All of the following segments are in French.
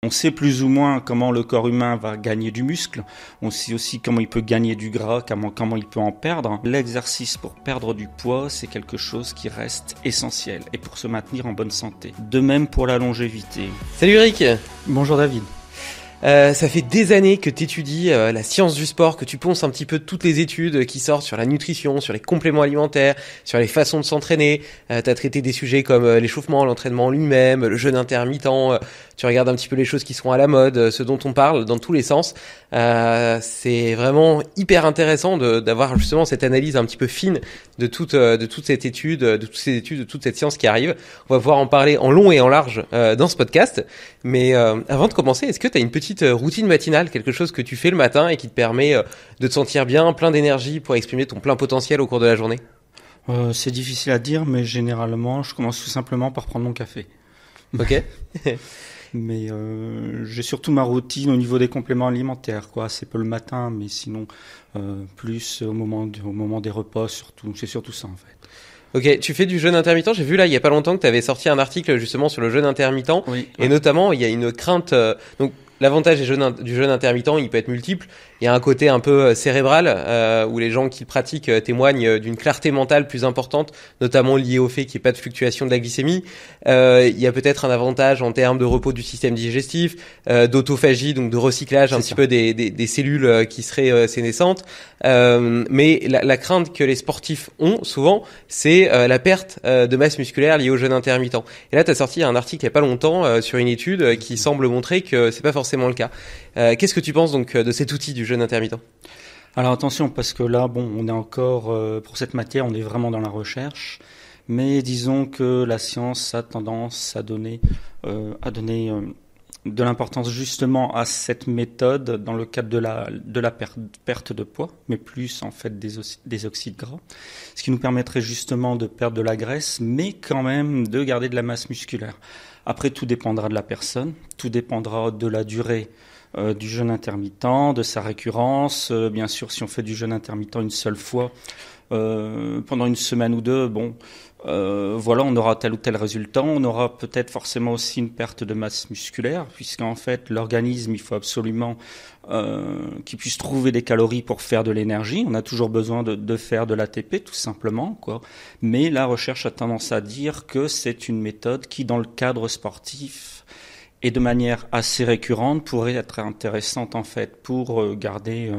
On sait plus ou moins comment le corps humain va gagner du muscle. On sait aussi comment il peut gagner du gras, comment il peut en perdre. L'exercice pour perdre du poids, c'est quelque chose qui reste essentiel et pour se maintenir en bonne santé. De même pour la longévité. Salut Eric. Bonjour David. Ça fait des années que tu étudies la science du sport, que tu ponces un petit peu toutes les études qui sortent sur la nutrition, sur les compléments alimentaires, sur les façons de s'entraîner. Tu as traité des sujets comme l'échauffement, l'entraînement lui-même, le jeûne intermittent. Tu regardes un petit peu les choses qui sont à la mode, ce dont on parle dans tous les sens. C'est vraiment hyper intéressant d'avoir justement cette analyse un petit peu fine de toute cette étude, de toutes ces études, de toute cette science qui arrive. On va pouvoir en parler en long et en large dans ce podcast. Mais avant de commencer, est-ce que tu as une petite routine matinale, quelque chose que tu fais le matin et qui te permet de te sentir bien, plein d'énergie pour exprimer ton plein potentiel au cours de la journée ? C'est difficile à dire, mais généralement, je commence tout simplement par prendre mon café. Ok. Mais j'ai surtout ma routine au niveau des compléments alimentaires, quoi. C'est peu le matin, mais sinon plus au moment des repas, surtout. C'est surtout ça en fait. Ok, tu fais du jeûne intermittent. J'ai vu là il y a pas longtemps que tu avais sorti un article justement sur le jeûne intermittent. Oui. Et notamment il y a une crainte. Donc l'avantage du jeûne intermittent, il peut être multiple. Il y a un côté un peu cérébral où les gens qui le pratiquent témoignent d'une clarté mentale plus importante, notamment liée au fait qu'il n'y ait pas de fluctuation de la glycémie. Il y a peut-être un avantage en termes de repos du système digestif, d'autophagie, donc de recyclage un petit peu des cellules qui seraient sénescentes. Mais la crainte que les sportifs ont souvent, c'est la perte de masse musculaire liée au jeûne intermittent. Et là, tu as sorti un article il n'y a pas longtemps sur une étude qui semble montrer que c'est pas forcément le cas. Qu'est-ce que tu penses donc de cet outil du jeûne intermittent ? Alors attention, parce que là, on est encore, pour cette matière, on est vraiment dans la recherche. Mais disons que la science a tendance à donner de l'importance justement à cette méthode dans le cadre de la perte de poids, mais plus en fait des oxydes gras, ce qui nous permettrait justement de perdre de la graisse, mais quand même de garder de la masse musculaire. Après, tout dépendra de la personne, tout dépendra de la durée du jeûne intermittent, de sa récurrence. Bien sûr, si on fait du jeûne intermittent une seule fois pendant une semaine ou deux, voilà, on aura tel ou tel résultat. On aura peut-être forcément aussi une perte de masse musculaire, puisqu'en fait, l'organisme, il faut absolument qu'il puisse trouver des calories pour faire de l'énergie. On a toujours besoin de faire de l'ATP, tout simplement, quoi. Mais la recherche a tendance à dire que c'est une méthode qui, dans le cadre sportif, et de manière assez récurrente, pourrait être intéressante en fait pour garder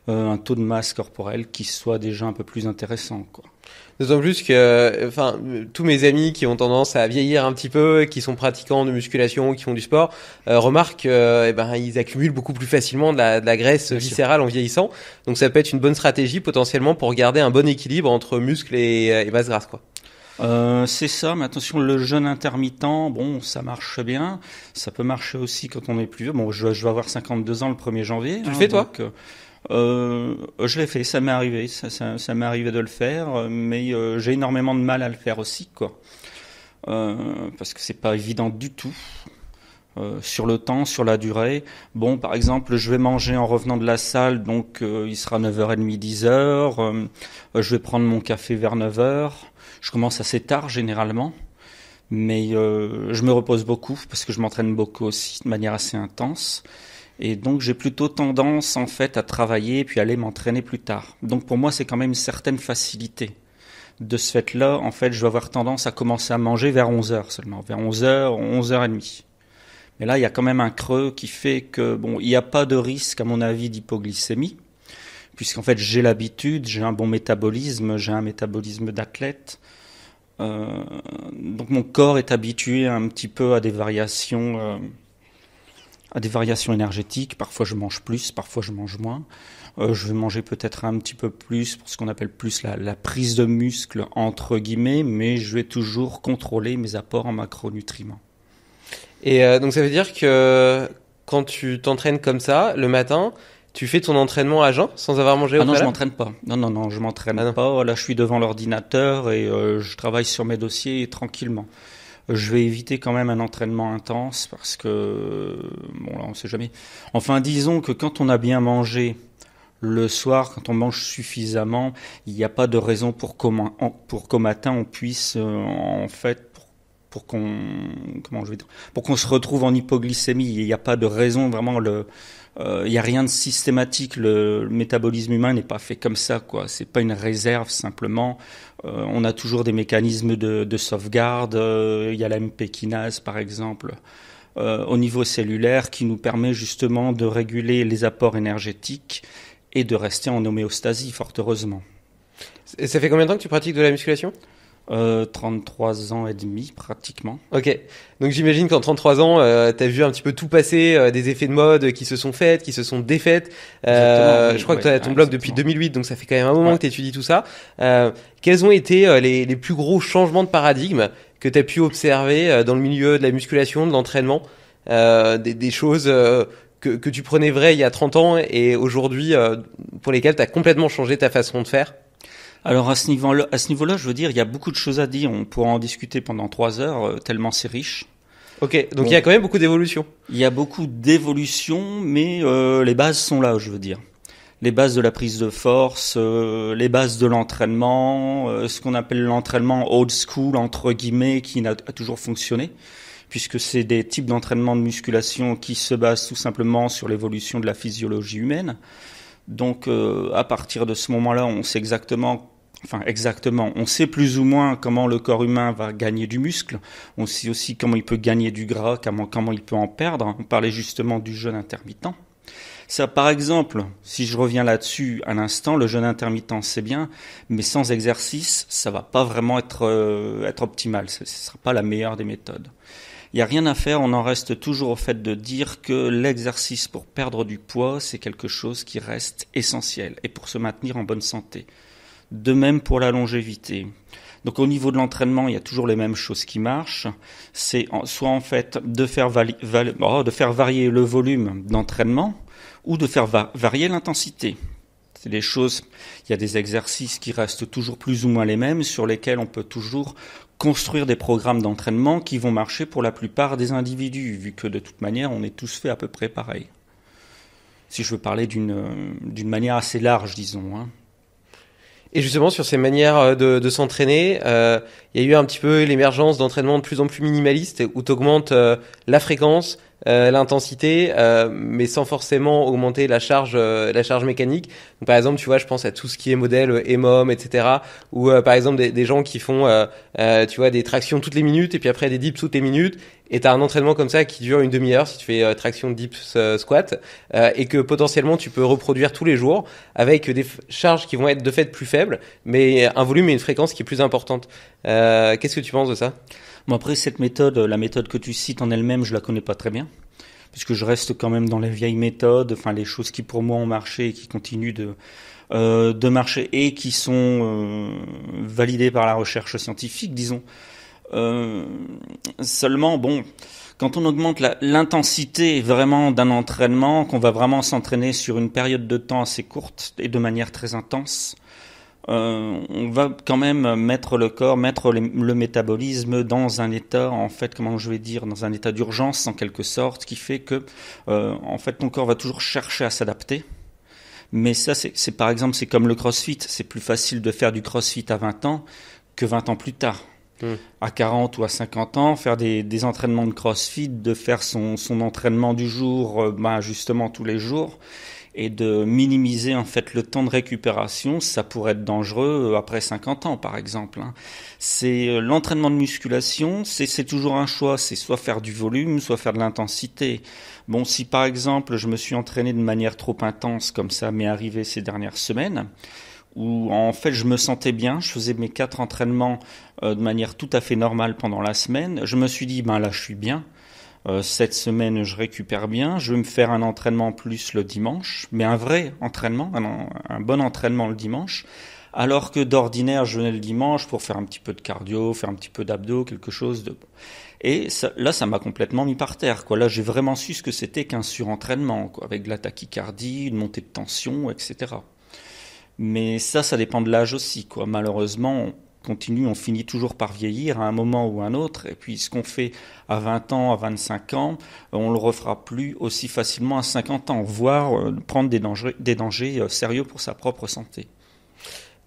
un taux de masse corporelle qui soit déjà un peu plus intéressant, quoi. D'autant plus que, tous mes amis qui ont tendance à vieillir un petit peu, qui sont pratiquants de musculation, qui font du sport, remarquent ils accumulent beaucoup plus facilement de la graisse viscérale en vieillissant. Donc ça peut être une bonne stratégie potentiellement pour garder un bon équilibre entre muscles et masse grasse, quoi. C'est ça, mais attention, le jeûne intermittent, ça marche bien. Ça peut marcher aussi quand on est plus vieux. Je vais avoir 52 ans le 1er janvier. Tu le fais, toi ? Je l'ai fait, ça m'est arrivé. Ça m'est arrivé de le faire, mais j'ai énormément de mal à le faire aussi, quoi. Parce que c'est pas évident du tout. Sur le temps, sur la durée. Par exemple, je vais manger en revenant de la salle, donc il sera 9h30, 10h. Je vais prendre mon café vers 9h. Je commence assez tard généralement, mais je me repose beaucoup parce que je m'entraîne beaucoup aussi de manière assez intense. Et donc j'ai plutôt tendance en fait à travailler puis aller m'entraîner plus tard. Donc pour moi c'est quand même une certaine facilité. De ce fait-là, en fait, je vais avoir tendance à commencer à manger vers 11h seulement, vers 11h, 11h30. Mais là, il y a quand même un creux qui fait que, il n'y a pas de risque, à mon avis, d'hypoglycémie, puisqu'en fait, j'ai l'habitude, j'ai un bon métabolisme, j'ai un métabolisme d'athlète. Donc mon corps est habitué un petit peu à des variations énergétiques. Parfois, je mange plus, parfois, je mange moins. Je vais manger peut-être un petit peu plus pour ce qu'on appelle plus la prise de muscle, entre guillemets, mais je vais toujours contrôler mes apports en macronutriments. Et donc ça veut dire que quand tu t'entraînes comme ça, le matin, tu fais ton entraînement à jeun sans avoir mangé au préalable ? Non, je m'entraîne pas. Non, je m'entraîne pas. Là, je suis devant l'ordinateur et je travaille sur mes dossiers tranquillement. Je vais éviter quand même un entraînement intense parce que, là, on sait jamais. Enfin, disons que quand on a bien mangé le soir, quand on mange suffisamment, il n'y a pas de raison pour qu'au matin, on puisse, en fait, pour qu'on se retrouve en hypoglycémie. Il n'y a pas de raison vraiment. Il n'y a rien de systématique. Le métabolisme humain n'est pas fait comme ça, quoi. C'est pas une réserve simplement. On a toujours des mécanismes de sauvegarde. Il y a la MP kinase, par exemple, au niveau cellulaire, qui nous permet justement de réguler les apports énergétiques et de rester en homéostasie, fort heureusement. Et ça fait combien de temps que tu pratiques de la musculation ? 33 ans et demi, pratiquement. Ok. Donc j'imagine qu'en 33 ans, t'as vu un petit peu tout passer, des effets de mode qui se sont faits, qui se sont défaites. Je crois que t'as ton blog depuis 2008, donc ça fait quand même un moment que t'étudies tout ça. Quels ont été les plus gros changements de paradigme que t'as pu observer dans le milieu de la musculation, de l'entraînement, des choses que tu prenais vraies il y a 30 ans et aujourd'hui pour lesquelles t'as complètement changé ta façon de faire? Alors à ce niveau-là, je veux dire, il y a beaucoup de choses à dire. On pourra en discuter pendant 3 heures, tellement c'est riche. Ok, donc il y a quand même beaucoup d'évolution. Il y a beaucoup d'évolution, mais les bases sont là, je veux dire. Les bases de la prise de force, les bases de l'entraînement, ce qu'on appelle l'entraînement old school, entre guillemets, qui a toujours fonctionné, puisque c'est des types d'entraînement de musculation qui se basent tout simplement sur l'évolution de la physiologie humaine. Donc à partir de ce moment-là, on sait on sait plus ou moins comment le corps humain va gagner du muscle, on sait aussi comment il peut gagner du gras, comment il peut en perdre. On parlait justement du jeûne intermittent. Ça, par exemple, si je reviens là-dessus à l'instant, le jeûne intermittent c'est bien, mais sans exercice, ça va pas vraiment être optimal, ce sera pas la meilleure des méthodes. Il n'y a rien à faire, on en reste toujours au fait de dire que l'exercice pour perdre du poids, c'est quelque chose qui reste essentiel et pour se maintenir en bonne santé. De même pour la longévité. Donc au niveau de l'entraînement, il y a toujours les mêmes choses qui marchent. C'est soit en fait de faire varier le volume d'entraînement ou de faire varier l'intensité. C'est des choses, il y a des exercices qui restent toujours plus ou moins les mêmes, sur lesquels on peut toujours construire des programmes d'entraînement qui vont marcher pour la plupart des individus, vu que de toute manière, on est tous faits à peu près pareil. Si je veux parler d'une manière assez large, disons, hein. Et justement, sur ces manières de s'entraîner, il y a eu un petit peu l'émergence d'entraînements de plus en plus minimalistes où tu augmentes la fréquence, l'intensité, mais sans forcément augmenter la charge mécanique. Donc, par exemple, tu vois, je pense à tout ce qui est modèle EMOM, etc. Ou par exemple des gens qui font, tu vois, des tractions toutes les minutes et puis après des dips toutes les minutes. Et t'as un entraînement comme ça qui dure une demi-heure si tu fais traction, dips, squat, et que potentiellement tu peux reproduire tous les jours avec des charges qui vont être de fait plus faibles, mais un volume et une fréquence qui est plus importante. Qu'est-ce que tu penses de ça? Bon, après cette méthode, la méthode que tu cites en elle-même, je la connais pas très bien, puisque je reste quand même dans les vieilles méthodes, enfin les choses qui pour moi ont marché et qui continuent de marcher et qui sont validées par la recherche scientifique, disons. Seulement, bon, quand on augmente l'intensité vraiment d'un entraînement, qu'on va vraiment s'entraîner sur une période de temps assez courte et de manière très intense, on va quand même mettre le métabolisme dans un état, en fait, comment je vais dire, dans un état d'urgence en quelque sorte, qui fait que, en fait, ton corps va toujours chercher à s'adapter. Mais ça, c'est par exemple, c'est comme le crossfit. C'est plus facile de faire du crossfit à 20 ans que 20 ans plus tard. À 40 ou à 50 ans, faire des entraînements de crossfit, de faire son entraînement du jour, justement tous les jours, et de minimiser en fait le temps de récupération, ça pourrait être dangereux après 50 ans par exemple. C'est l'entraînement de musculation, c'est toujours un choix, c'est soit faire du volume, soit faire de l'intensité. Bon, si par exemple je me suis entraîné de manière trop intense comme ça m'est arrivé ces dernières semaines, où en fait je me sentais bien, je faisais mes 4 entraînements de manière tout à fait normale pendant la semaine, je me suis dit là je suis bien. Cette semaine, je récupère bien. Je vais me faire un entraînement en plus le dimanche, mais un vrai entraînement, un bon entraînement le dimanche. Alors que d'ordinaire, je venais le dimanche pour faire un petit peu de cardio, faire un petit peu d'abdos, quelque chose de... Et ça m'a complètement mis par terre, quoi. Là, j'ai vraiment su ce que c'était qu'un surentraînement, quoi, avec de la tachycardie, une montée de tension, etc. Mais ça dépend de l'âge aussi, quoi. Malheureusement, on finit toujours par vieillir à un moment ou à un autre, et puis ce qu'on fait à 20 ans, à 25 ans, on le refera plus aussi facilement à 50 ans, voire prendre des dangers sérieux pour sa propre santé.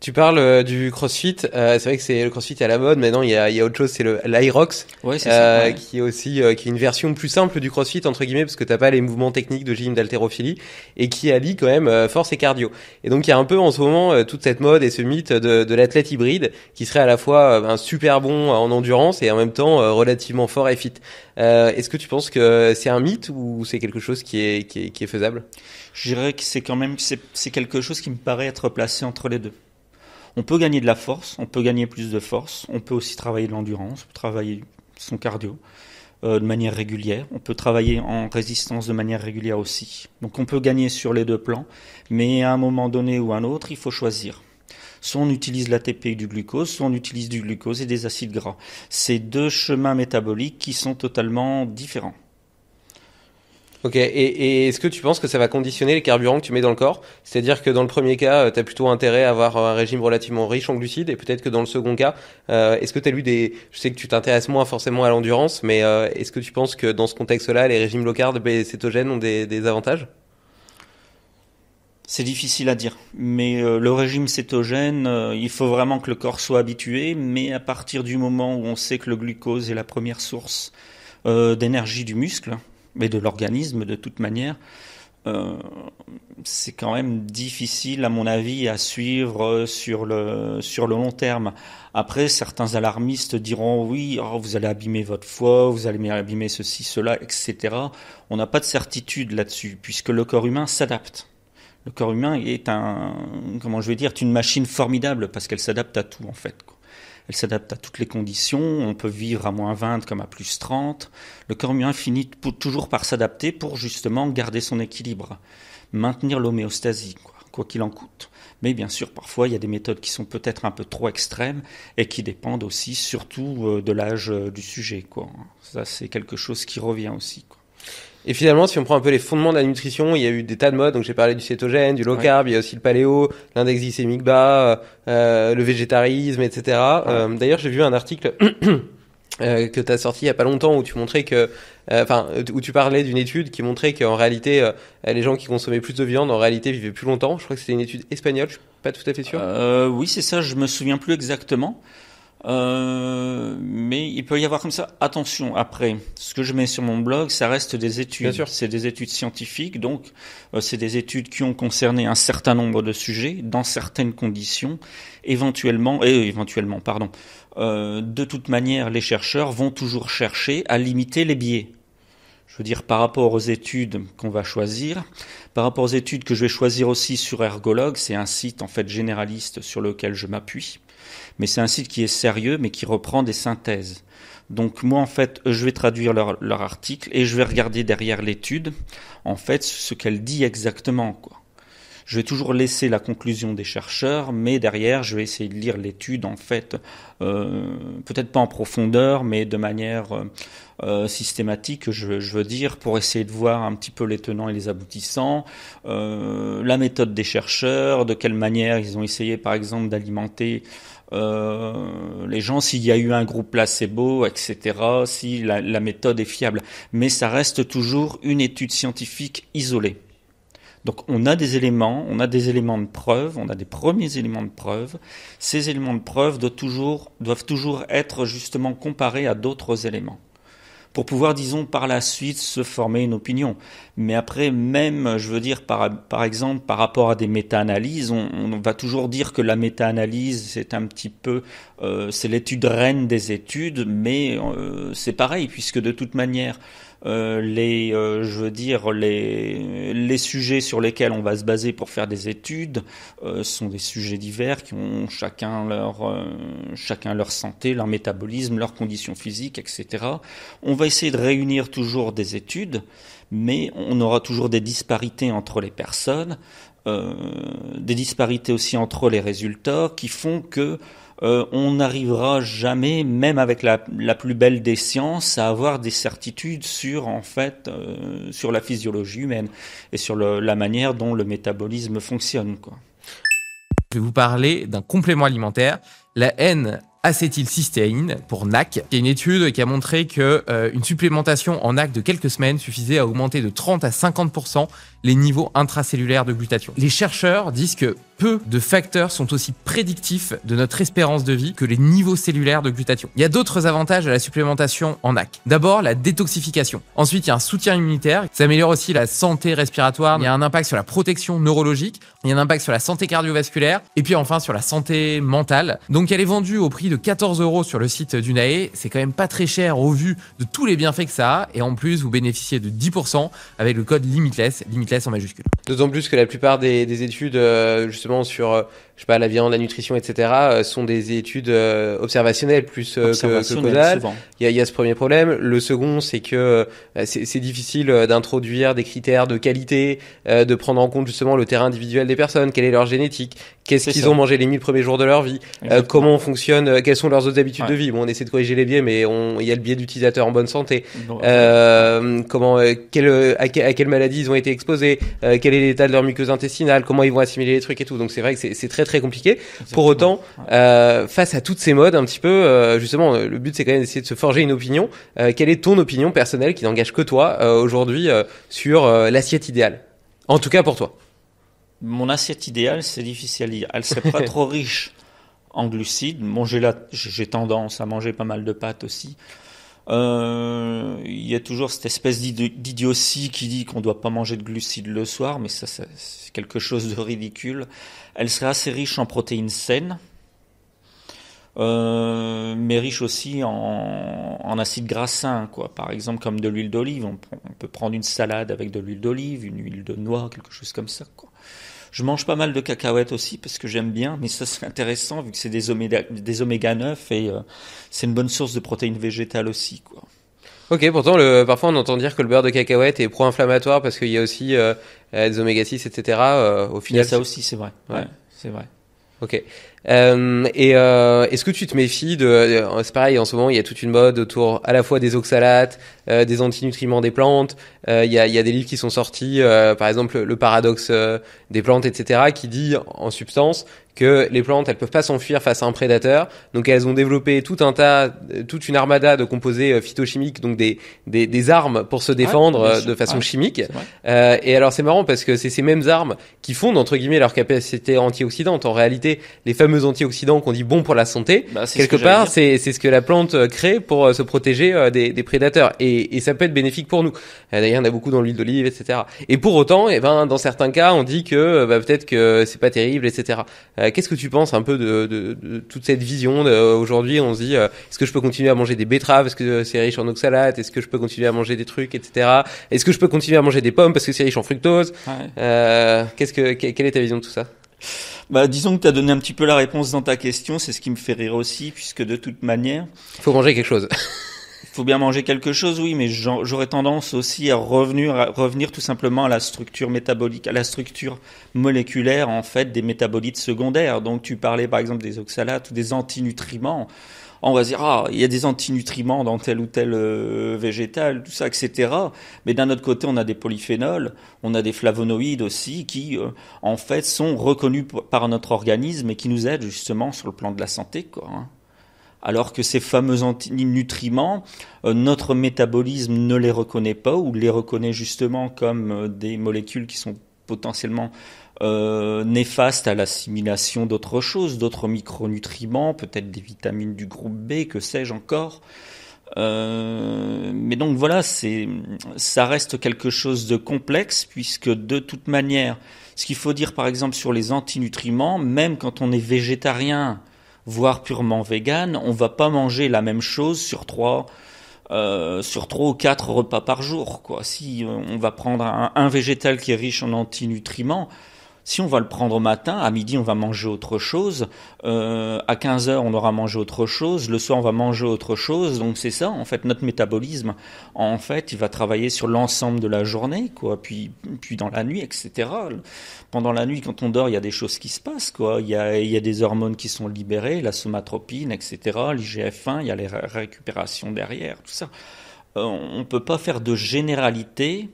Tu parles du CrossFit. C'est vrai que le CrossFit à la mode. Maintenant, il y a autre chose, c'est l'Irox, Ouais, c'est ça. Ouais. qui est aussi qui est une version plus simple du CrossFit entre guillemets, parce que t'as pas les mouvements techniques de gym d'haltérophilie et qui allie quand même force et cardio. Et donc il y a un peu en ce moment toute cette mode et ce mythe de l'athlète hybride qui serait à la fois un super bon en endurance et en même temps relativement fort et fit. Est-ce que tu penses que c'est un mythe ou c'est quelque chose qui est faisable? Je dirais que c'est quelque chose qui me paraît être placé entre les deux. On peut gagner de la force, on peut gagner plus de force, on peut aussi travailler de l'endurance, on peut travailler son cardio de manière régulière, on peut travailler en résistance de manière régulière aussi. Donc on peut gagner sur les deux plans, mais à un moment donné ou un autre, il faut choisir. Soit on utilise l'ATP et du glucose, soit on utilise du glucose et des acides gras. C'est deux chemins métaboliques qui sont totalement différents. Ok, et est-ce que tu penses que ça va conditionner les carburants que tu mets dans le corps? C'est-à-dire que dans le premier cas, tu as plutôt intérêt à avoir un régime relativement riche en glucides, et peut-être que dans le second cas, est-ce que tu as lu Je sais que tu t'intéresses moins forcément à l'endurance, mais est-ce que tu penses que dans ce contexte-là, les régimes low carb et cétogènes ont des avantages? C'est difficile à dire, mais le régime cétogène, il faut vraiment que le corps soit habitué, mais à partir du moment où on sait que le glucose est la première source d'énergie du muscle, mais de l'organisme de toute manière, c'est quand même difficile à mon avis à suivre sur le long terme. Après, certains alarmistes diront oui, oh, vous allez abîmer votre foie, vous allez abîmer ceci, cela, etc. On n'a pas de certitude là-dessus, puisque le corps humain s'adapte. Le corps humain est une machine formidable parce qu'elle s'adapte à tout en fait. Elle s'adapte à toutes les conditions, on peut vivre à -20 comme à +30. Le corps humain finit toujours par s'adapter pour justement garder son équilibre, maintenir l'homéostasie, quoi qu'il en coûte. Mais bien sûr, parfois, il y a des méthodes qui sont peut-être un peu trop extrêmes et qui dépendent aussi surtout de l'âge du sujet, quoi. Ça, c'est quelque chose qui revient aussi, quoi. Et finalement, si on prend un peu les fondements de la nutrition, il y a eu des tas de modes. Donc j'ai parlé du cétogène, du low carb, il y a aussi le paléo, l'index glycémique bas, le végétarisme, etc. D'ailleurs, j'ai vu un article que tu as sorti il y a pas longtemps où tu montrais que, où tu parlais d'une étude qui montrait qu'en réalité, les gens qui consommaient plus de viande, en réalité, vivaient plus longtemps. Je crois que c'était une étude espagnole. Je suis pas tout à fait sûr. Oui, c'est ça. Je me souviens plus exactement. Mais il peut y avoir comme ça. Attention, après, ce que je mets sur mon blog, ça reste des études. Bien sûr. C'est des études scientifiques, donc c'est des études qui ont concerné un certain nombre de sujets dans certaines conditions. Éventuellement, pardon. De toute manière, les chercheurs vont toujours chercher à limiter les biais. Je veux dire, par rapport aux études qu'on va choisir, par rapport aux études que je vais choisir aussi sur Ergologue, c'est un site en fait généraliste sur lequel je m'appuie. Mais c'est un site qui est sérieux, mais qui reprend des synthèses. Donc moi, en fait, je vais traduire leur article et je vais regarder derrière l'étude, en fait, ce qu'elle dit exactement, quoi. Je vais toujours laisser la conclusion des chercheurs, mais derrière, je vais essayer de lire l'étude, en fait, peut-être pas en profondeur, mais de manière systématique, je veux dire, pour essayer de voir un petit peu les tenants et les aboutissants, la méthode des chercheurs, de quelle manière ils ont essayé, par exemple, d'alimenter les gens, s'il y a eu un groupe placebo, etc., si la méthode est fiable. Mais ça reste toujours une étude scientifique isolée. Donc on a des éléments de preuve, on a des premiers éléments de preuve. Ces éléments de preuve doivent toujours être justement comparés à d'autres éléments pour pouvoir, disons, par la suite se former une opinion. Mais après, même, je veux dire, par exemple, par rapport à des méta-analyses, on va toujours dire que la méta-analyse, c'est un petit peu, c'est l'étude reine des études, mais c'est pareil, puisque de toute manière, les sujets sur lesquels on va se baser pour faire des études sont des sujets divers qui ont chacun leur santé, leur métabolisme, leurs conditions physiques, etc. On va essayer de réunir toujours des études, mais on aura toujours des disparités entre les personnes, des disparités aussi entre les résultats qui font que on n'arrivera jamais, même avec la plus belle des sciences, à avoir des certitudes sur sur la physiologie humaine et sur la manière dont le métabolisme fonctionne, quoi. Je vais vous parler d'un complément alimentaire, la N-acétylcystéine pour NAC. Il y a une étude qui a montré que une supplémentation en NAC de quelques semaines suffisait à augmenter de 30 à 50% les niveaux intracellulaires de glutathion. Les chercheurs disent que peu de facteurs sont aussi prédictifs de notre espérance de vie que les niveaux cellulaires de glutathion. Il y a d'autres avantages à la supplémentation en NAC. D'abord, la détoxification. Ensuite, il y a un soutien immunitaire. Ça améliore aussi la santé respiratoire. Il y a un impact sur la protection neurologique. Il y a un impact sur la santé cardiovasculaire. Et puis enfin, sur la santé mentale. Donc, elle est vendue au prix de 14 € sur le site d'Unae. C'est quand même pas très cher au vu de tous les bienfaits que ça a. Et en plus, vous bénéficiez de 10% avec le code Limitless en majuscule. D'autant plus que la plupart des études, justement, sur, je sais pas, la viande, la nutrition, etc., sont des études observationnelles plus que causales. Il y a ce premier problème. Le second, c'est que c'est difficile d'introduire des critères de qualité, de prendre en compte justement le terrain individuel des personnes, quelle est leur génétique, qu'est-ce qu'ils ont mangé les 1000 premiers jours de leur vie, comment fonctionne, quelles sont leurs autres habitudes de vie. Bon, on essaie de corriger les biais, mais il y a le biais d'utilisateur en bonne santé. À quelle maladie ils ont été exposés, quel est l'état de leur muqueuse intestinale, comment ils vont assimiler les trucs et tout. Donc c'est vrai que c'est très très compliqué. Exactement. Pour autant, face à toutes ces modes, un petit peu, justement, le but c'est quand même d'essayer de se forger une opinion. Quelle est ton opinion personnelle qui n'engage que toi aujourd'hui sur l'assiette idéale? En tout cas pour toi. Mon assiette idéale, c'est difficile à dire. Elle serait pas trop riche en glucides. Bon, j'ai tendance à manger pas mal de pâtes aussi. Il y a toujours cette espèce d'idiotie qui dit qu'on doit pas manger de glucides le soir, mais ça c'est quelque chose de ridicule. Elle serait assez riche en protéines saines, mais riche aussi en acides gras sains, quoi. Par exemple, comme de l'huile d'olive. On peut prendre une salade avec de l'huile d'olive, une huile de noix, quelque chose comme ça, quoi. Je mange pas mal de cacahuètes aussi parce que j'aime bien, mais ça c'est intéressant vu que c'est des oméga 9 et c'est une bonne source de protéines végétales aussi, quoi. Ok, pourtant parfois on entend dire que le beurre de cacahuète est pro-inflammatoire parce qu'il y a aussi des oméga 6, etc. Au final, il y a ça aussi, c'est vrai. Ouais, c'est vrai. Ok. Est-ce que tu te méfies c'est pareil, en ce moment il y a toute une mode autour à la fois des oxalates, des antinutriments des plantes. Il y a des livres qui sont sortis, par exemple le paradoxe des plantes, etc., qui dit en substance que les plantes elles peuvent pas s'enfuir face à un prédateur, donc elles ont développé toute une armada de composés phytochimiques, donc des armes pour se défendre de façon chimique. Et alors c'est marrant parce que c'est ces mêmes armes qui fondent entre guillemets leur capacité antioxydante. En réalité, les fameux antioxydants qu'on dit bons pour la santé, quelque part c'est ce que la plante crée pour se protéger des prédateurs, et ça peut être bénéfique pour nous. D'ailleurs, il y en a beaucoup dans l'huile d'olive, etc. Et pour autant, dans certains cas, on dit que peut-être que c'est pas terrible, etc. Qu'est-ce que tu penses un peu de toute cette vision aujourd'hui? On se dit, est-ce que je peux continuer à manger des betteraves parce que c'est riche en oxalates? Est-ce que je peux continuer à manger des trucs, etc. Est-ce que je peux continuer à manger des pommes parce que c'est riche en fructose? Quelle est ta vision de tout ça? Disons que tu as donné un petit peu la réponse dans ta question. C'est ce qui me fait rire aussi, puisque de toute manière, faut manger quelque chose. Faut bien manger quelque chose, oui, mais j'aurais tendance aussi à revenir tout simplement à la structure métabolique, à la structure moléculaire, en fait, des métabolites secondaires. Donc, tu parlais, par exemple, des oxalates ou des antinutriments. On va se dire, il y a des antinutriments dans tel ou tel végétal, tout ça, etc. Mais d'un autre côté, on a des polyphénols, on a des flavonoïdes aussi qui, en fait, sont reconnus par notre organisme et qui nous aident justement sur le plan de la santé, quoi, hein. Alors que ces fameux antinutriments, notre métabolisme ne les reconnaît pas ou les reconnaît justement comme des molécules qui sont potentiellement néfastes à l'assimilation d'autres choses, d'autres micronutriments, peut-être des vitamines du groupe B, que sais-je encore. Mais donc voilà, ça reste quelque chose de complexe, puisque de toute manière, ce qu'il faut dire par exemple sur les antinutriments, même quand on est végétarien, voire purement vegan, on va pas manger la même chose sur 3 ou 4 repas par jour, quoi. Si on va prendre un végétal qui est riche en antinutriments, si on va le prendre au matin, à midi on va manger autre chose, à 15h on aura mangé autre chose, le soir on va manger autre chose. Donc c'est ça, en fait, notre métabolisme, en fait, il va travailler sur l'ensemble de la journée, quoi. Puis dans la nuit, etc. Pendant la nuit, quand on dort, il y a des choses qui se passent, quoi. Il y a des hormones qui sont libérées, la somatropine, etc., l'IGF-1, il y a les récupérations derrière, tout ça. On peut pas faire de généralité.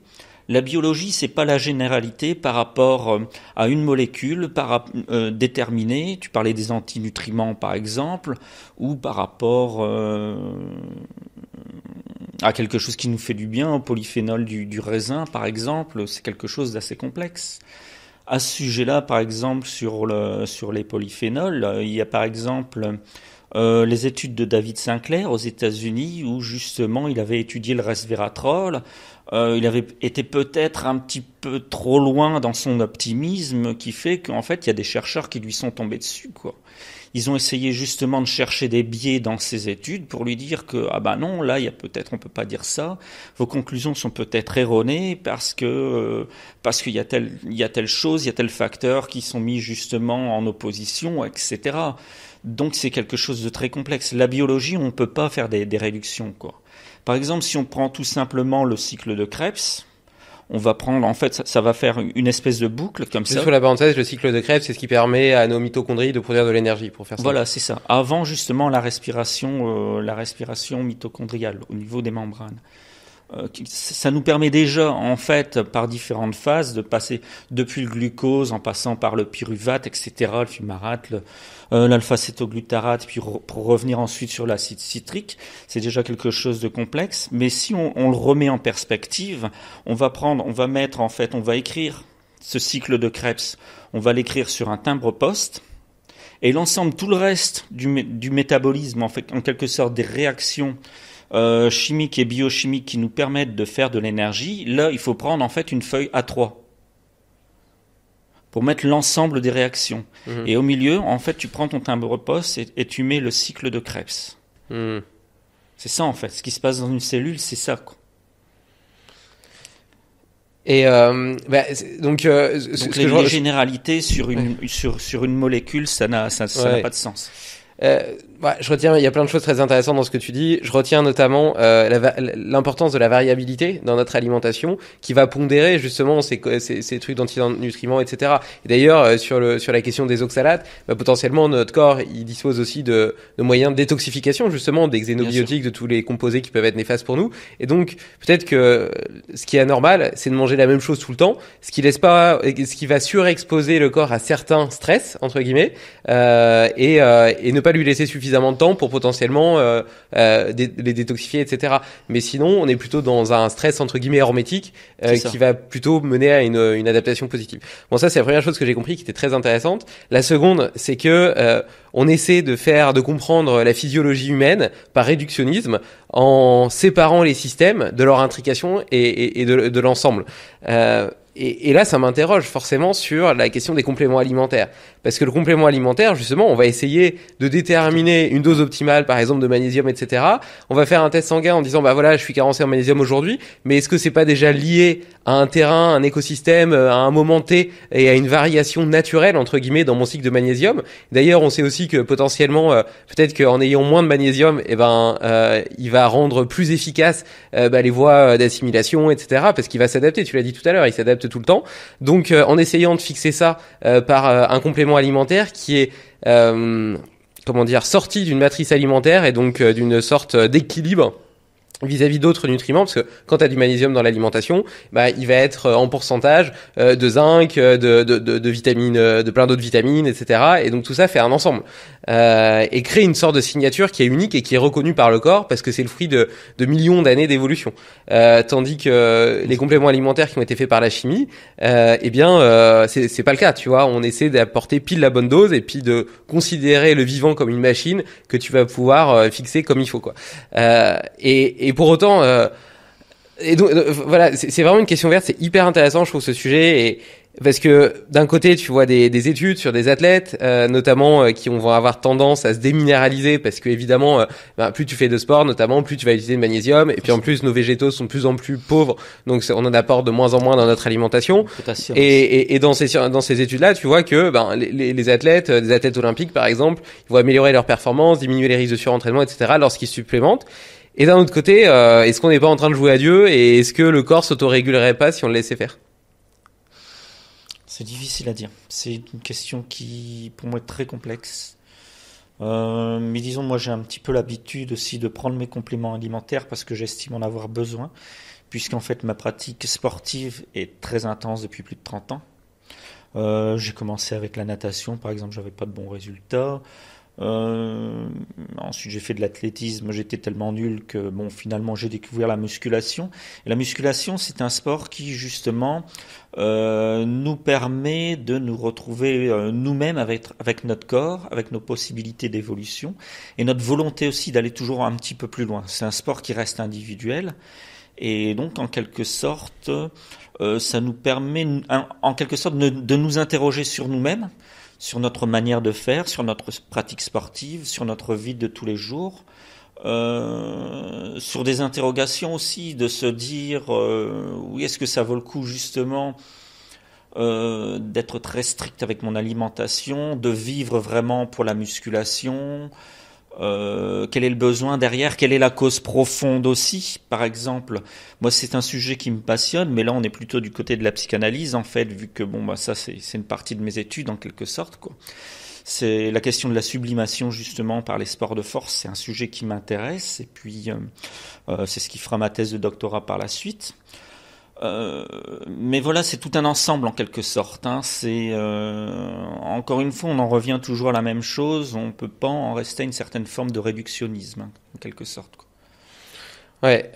La biologie, c'est pas la généralité par rapport à une molécule déterminée. Tu parlais des antinutriments, par exemple, ou par rapport à quelque chose qui nous fait du bien, au polyphénol du raisin, par exemple. C'est quelque chose d'assez complexe. À ce sujet-là, par exemple, sur les polyphénols, il y a par exemple les études de David Sinclair aux États-Unis où justement il avait étudié le resveratrol. Il avait été peut-être un petit peu trop loin dans son optimisme qui fait qu'en fait il y a des chercheurs qui lui sont tombés dessus, quoi. Ils ont essayé justement de chercher des biais dans ces études pour lui dire que ah ben non, là il y a peut-être, on peut pas dire ça, vos conclusions sont peut-être erronées parce qu'il y a telle chose, il y a tel facteur qui sont mis justement en opposition, etc. Donc c'est quelque chose de très complexe. La biologie, on ne peut pas faire des réductions, quoi. Par exemple, si on prend tout simplement le cycle de Krebs, on va prendre, en fait, ça va faire une espèce de boucle comme ça. Sur la parenthèse, le cycle de Krebs, c'est ce qui permet à nos mitochondries de produire de l'énergie, pour faire ça. Voilà, c'est ça. Avant justement la respiration mitochondriale au niveau des membranes. Ça nous permet déjà, en fait, par différentes phases, de passer depuis le glucose, en passant par le pyruvate, etc., le fumarate, l'alpha-cétoglutarate, puis pour revenir ensuite sur l'acide citrique. C'est déjà quelque chose de complexe. Mais si on le remet en perspective, on va écrire ce cycle de Krebs, on va l'écrire sur un timbre-poste, et l'ensemble, tout le reste du métabolisme, en fait, en quelque sorte des réactions chimiques et biochimiques qui nous permettent de faire de l'énergie, là, il faut prendre en fait une feuille A3 pour mettre l'ensemble des réactions. Mmh. Et au milieu, en fait, tu prends ton timbre-poste et tu mets le cycle de Krebs. Mmh. C'est ça, en fait. Ce qui se passe dans une cellule, c'est ça, quoi. Et donc les généralités sur une molécule, ça n'a pas de sens. Je retiens, il y a plein de choses très intéressantes dans ce que tu dis. Je retiens notamment l'importance de la variabilité dans notre alimentation, qui va pondérer justement ces trucs d'antinutriments, etc. Et d'ailleurs, sur la question des oxalates, potentiellement notre corps, il dispose aussi de moyens de détoxification justement des xénobiotiques, de tous les composés qui peuvent être néfastes pour nous. Et donc peut-être que ce qui est anormal, c'est de manger la même chose tout le temps, ce qui va surexposer le corps à certains stress entre guillemets, et ne pas lui laisser suffisamment de temps pour potentiellement les détoxifier, etc. Mais sinon, on est plutôt dans un stress entre guillemets hermétique qui va plutôt mener à une adaptation positive. Bon, ça c'est la première chose que j'ai compris qui était très intéressante. La seconde, c'est que on essaie de comprendre la physiologie humaine par réductionnisme en séparant les systèmes de leur intrication et de l'ensemble. Et là, ça m'interroge forcément sur la question des compléments alimentaires. Parce que le complément alimentaire, justement, on va essayer de déterminer une dose optimale, par exemple, de magnésium, etc. On va faire un test sanguin en disant, bah voilà, je suis carencé en magnésium aujourd'hui, mais est-ce que c'est pas déjà lié à un terrain, un écosystème, à un moment T et à une variation naturelle, entre guillemets, dans mon cycle de magnésium? D'ailleurs, on sait aussi que potentiellement, peut-être qu'en ayant moins de magnésium, il va rendre plus efficace les voies d'assimilation, etc. Parce qu'il va s'adapter, tu l'as dit tout à l'heure, il s'adapte tout le temps. Donc en essayant de fixer ça par un complément alimentaire qui est sorti d'une matrice alimentaire et donc d'une sorte d'équilibre vis-à-vis d'autres nutriments, parce que quand tu as du magnésium dans l'alimentation, il va être en pourcentage de zinc, de vitamines, de plein d'autres vitamines, etc. Et donc tout ça fait un ensemble et crée une sorte de signature qui est unique et qui est reconnue par le corps parce que c'est le fruit de millions d'années d'évolution. Tandis que les compléments alimentaires qui ont été faits par la chimie, c'est pas le cas. Tu vois, on essaie d'apporter pile la bonne dose et puis de considérer le vivant comme une machine que tu vas pouvoir fixer comme il faut, quoi. Et pour autant, voilà, c'est vraiment une question verte. C'est hyper intéressant, je trouve, ce sujet, et parce que d'un côté, tu vois des études sur des athlètes, notamment qui vont avoir tendance à se déminéraliser, parce que évidemment, plus tu fais de sport, notamment, plus tu vas utiliser de magnésium, et puis en plus, nos végétaux sont de plus en plus pauvres, donc on en apporte de moins en moins dans notre alimentation. Et dans ces études-là, tu vois que les athlètes, des athlètes olympiques par exemple, ils vont améliorer leur performance, diminuer les risques de surentraînement, etc. lorsqu'ils supplémentent. Et d'un autre côté, est-ce qu'on n'est pas en train de jouer à Dieu, et est-ce que le corps s'autorégulerait pas si on le laissait faire? C'est difficile à dire. C'est une question qui, pour moi, est très complexe. Mais disons, moi, j'ai un petit peu l'habitude aussi de prendre mes compléments alimentaires parce que j'estime en avoir besoin, puisqu'en fait, ma pratique sportive est très intense depuis plus de 30 ans. J'ai commencé avec la natation, par exemple, j'avais pas de bons résultats. Ensuite, j'ai fait de l'athlétisme. J'étais tellement nul que, bon, finalement, j'ai découvert la musculation. Et la musculation, c'est un sport qui, justement, nous permet de nous retrouver nous-mêmes avec notre corps, avec nos possibilités d'évolution et notre volonté aussi d'aller toujours un petit peu plus loin. C'est un sport qui reste individuel. Et donc, en quelque sorte, ça nous permet, en quelque sorte, de nous interroger sur nous-mêmes, sur notre manière de faire, sur notre pratique sportive, sur notre vie de tous les jours, sur des interrogations aussi, de se dire, oui, est-ce que ça vaut le coup justement d'être très strict avec mon alimentation, de vivre vraiment pour la musculation, quel est le besoin derrière, quelle est la cause profonde aussi, par exemple. Moi, c'est un sujet qui me passionne, mais là, on est plutôt du côté de la psychanalyse, en fait, vu que, bon, bah, ça, c'est une partie de mes études, en quelque sorte, quoi. C'est la question de la sublimation, justement, par les sports de force, c'est un sujet qui m'intéresse, et puis, c'est ce qui fera ma thèse de doctorat par la suite. Mais voilà, c'est tout un ensemble en quelque sorte. Hein. C'est encore une fois, on en revient toujours à la même chose. On peut pas en rester à une certaine forme de réductionnisme, hein, en quelque sorte. Quoi. Ouais.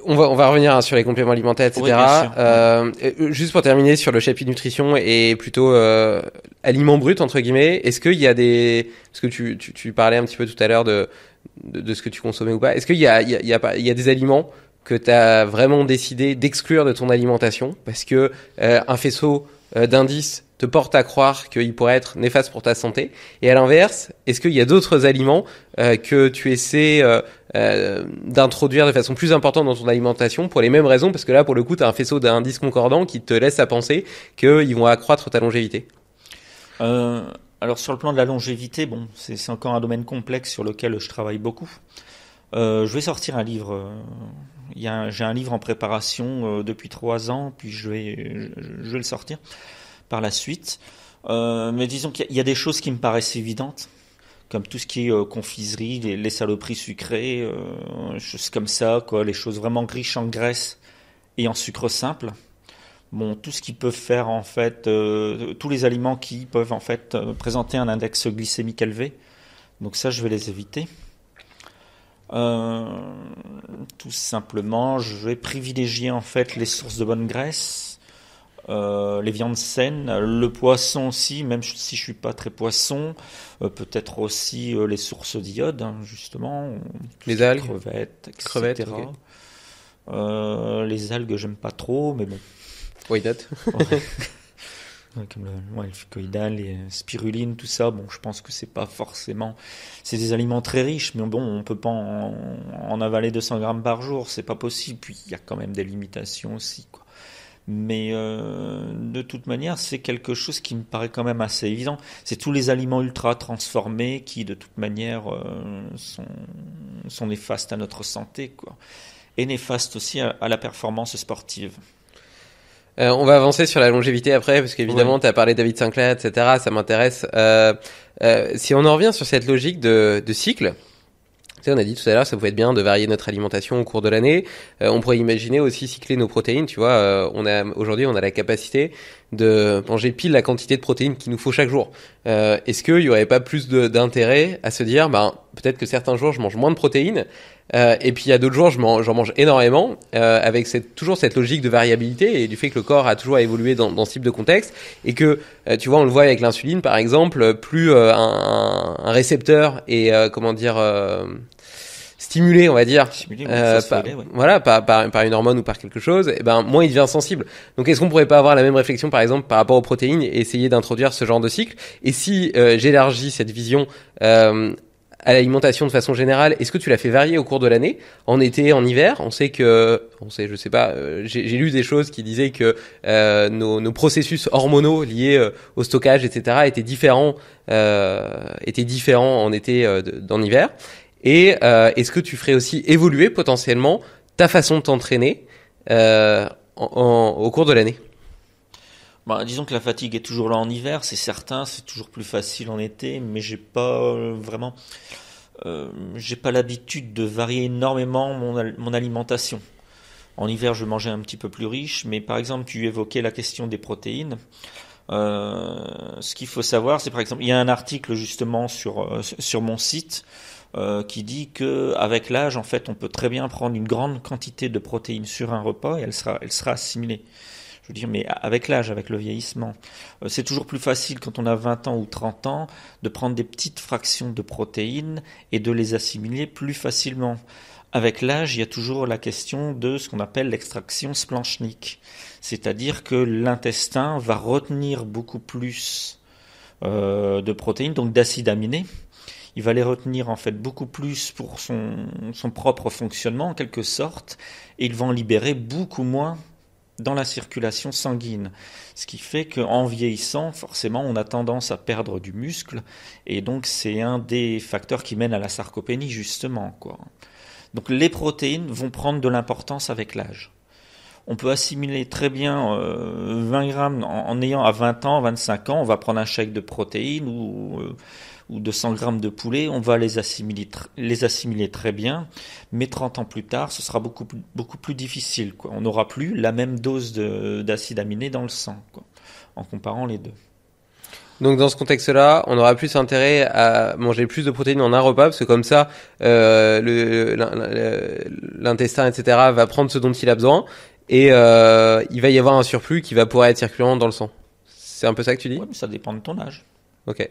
On va revenir sur les compléments alimentaires, etc. Oui, juste pour terminer sur le chapitre nutrition et plutôt aliments bruts entre guillemets. Est-ce qu'il y a parce que tu parlais un petit peu tout à l'heure de ce que tu consommais ou pas. Est-ce qu'il y a des aliments que tu as vraiment décidé d'exclure de ton alimentation parce que un faisceau d'indices te porte à croire qu'il pourrait être néfaste pour ta santé, et à l'inverse, est-ce qu'il y a d'autres aliments que tu essaies d'introduire de façon plus importante dans ton alimentation pour les mêmes raisons, parce que là pour le coup tu as un faisceau d'indices concordants qui te laisse à penser qu'ils vont accroître ta longévité? Alors sur le plan de la longévité, bon, c'est encore un domaine complexe sur lequel je travaille beaucoup. Je vais sortir un livre. J'ai un livre en préparation depuis 3 ans, puis je vais le sortir par la suite. Mais disons qu'il y a des choses qui me paraissent évidentes, comme tout ce qui est confiserie, les saloperies sucrées, choses comme ça, quoi, les choses vraiment riches en graisse et en sucre simple. Bon, tout ce qui peut faire en fait, tous les aliments qui peuvent en fait présenter un index glycémique élevé. Donc ça, je vais les éviter. Tout simplement, je vais privilégier en fait les sources de bonne graisse, les viandes saines, le poisson aussi, même si je suis pas très poisson, peut-être aussi les sources d'iode, hein, justement, les algues, crevettes, etc. Okay. Les algues, j'aime pas trop, mais bon. Why not? Comme le fucoïdal, les spiruline, tout ça, bon, je pense que c'est pas forcément, c'est des aliments très riches, mais bon, on peut pas en avaler 200 grammes par jour, c'est pas possible, puis il y a quand même des limitations aussi, quoi. Mais de toute manière, c'est quelque chose qui me paraît quand même assez évident. C'est tous les aliments ultra transformés qui, de toute manière, sont néfastes à notre santé, quoi. Et néfastes aussi à la performance sportive. On va avancer sur la longévité après, parce qu'évidemment, tu as parlé de David Sinclair, etc. Ça m'intéresse. Si on en revient sur cette logique de cycle, tu sais, on a dit tout à l'heure, ça pouvait être bien de varier notre alimentation au cours de l'année. On pourrait imaginer aussi cycler nos protéines. Tu vois, aujourd'hui, on a la capacité de manger pile la quantité de protéines qu'il nous faut chaque jour. Est-ce qu'il y aurait pas plus d'intérêt à se dire, peut-être que certains jours, je mange moins de protéines, et puis il y a d'autres jours, j'en mange énormément, avec toujours cette logique de variabilité et du fait que le corps a toujours évolué dans ce type de contexte, et que, tu vois, on le voit avec l'insuline, par exemple, plus un récepteur est, stimulé, on va dire, voilà, par une hormone ou par quelque chose, et moins il devient sensible. Donc, est-ce qu'on pourrait pas avoir la même réflexion, par exemple, par rapport aux protéines, et essayer d'introduire ce genre de cycle? Et si j'élargis cette vision à l'alimentation de façon générale, est-ce que tu l'as fait varier au cours de l'année, en été, en hiver? On sait, je sais pas, j'ai lu des choses qui disaient que nos processus hormonaux liés au stockage, etc., étaient différents en été d'en hiver. Et est-ce que tu ferais aussi évoluer potentiellement ta façon de t'entraîner au cours de l'année? Disons que la fatigue est toujours là en hiver, c'est certain, c'est toujours plus facile en été, mais j'ai pas l'habitude de varier énormément mon alimentation. En hiver, je mangeais un petit peu plus riche, mais par exemple, tu évoquais la question des protéines. Ce qu'il faut savoir, c'est par exemple, il y a un article justement sur mon site qui dit que avec l'âge, en fait, on peut très bien prendre une grande quantité de protéines sur un repas et elle sera assimilée. Je veux dire, mais avec l'âge, avec le vieillissement, c'est toujours plus facile quand on a 20 ans ou 30 ans de prendre des petites fractions de protéines et de les assimiler plus facilement. Avec l'âge, il y a toujours la question de ce qu'on appelle l'extraction splanchnique. C'est-à-dire que l'intestin va retenir beaucoup plus de protéines, donc d'acides aminés. Il va les retenir en fait beaucoup plus pour son propre fonctionnement en quelque sorte, et il va en libérer beaucoup moins dans la circulation sanguine. Ce qui fait qu'en vieillissant, forcément, on a tendance à perdre du muscle, et donc c'est un des facteurs qui mène à la sarcopénie justement, quoi. Donc les protéines vont prendre de l'importance avec l'âge. On peut assimiler très bien 20 grammes en ayant à 20 ans, 25 ans, on va prendre un shake de protéines ou 200 grammes de poulet, on va les assimiler très bien, mais 30 ans plus tard, ce sera beaucoup plus difficile, quoi. On n'aura plus la même dose d'acides aminés dans le sang, quoi, en comparant les deux. Donc dans ce contexte-là, on aura plus intérêt à manger plus de protéines en un repas, parce que comme ça, l'intestin, etc., va prendre ce dont il a besoin, et il va y avoir un surplus qui va pouvoir être circulant dans le sang. C'est un peu ça que tu dis ? Oui, mais ça dépend de ton âge. Ok.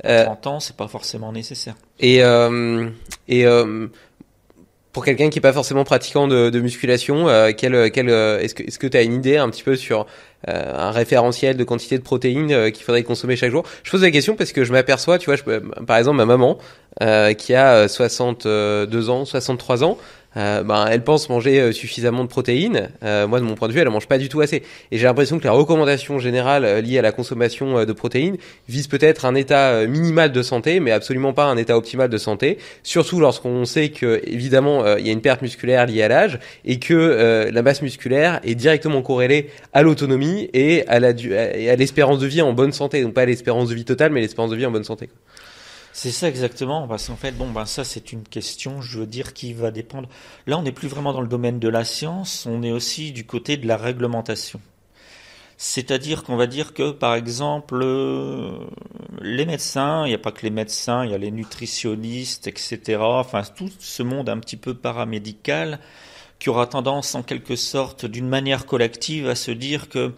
30 ans, c'est pas forcément nécessaire. Et pour quelqu'un qui est pas forcément pratiquant de musculation, est-ce que tu as une idée un petit peu sur un référentiel de quantité de protéines qu'il faudrait consommer chaque jour ? Je pose la question parce que je m'aperçois, tu vois, par exemple ma maman qui a 62 ans, 63 ans, elle pense manger suffisamment de protéines. Moi, de mon point de vue, elle en mange pas du tout assez. Et j'ai l'impression que les recommandations générales liées à la consommation de protéines visent peut-être un état minimal de santé, mais absolument pas un état optimal de santé. Surtout lorsqu'on sait que, évidemment, il y a une perte musculaire liée à l'âge et que la masse musculaire est directement corrélée à l'autonomie et à l'espérance de vie en bonne santé. Donc pas à l'espérance de vie totale, mais l'espérance de vie en bonne santé, quoi. C'est ça exactement, parce qu'en fait, ça c'est une question, je veux dire, qui va dépendre. Là, on n'est plus vraiment dans le domaine de la science, on est aussi du côté de la réglementation. C'est-à-dire qu'on va dire que, par exemple, les médecins, il n'y a pas que les médecins, il y a les nutritionnistes, etc. Enfin, tout ce monde un petit peu paramédical qui aura tendance, en quelque sorte, d'une manière collective, à se dire que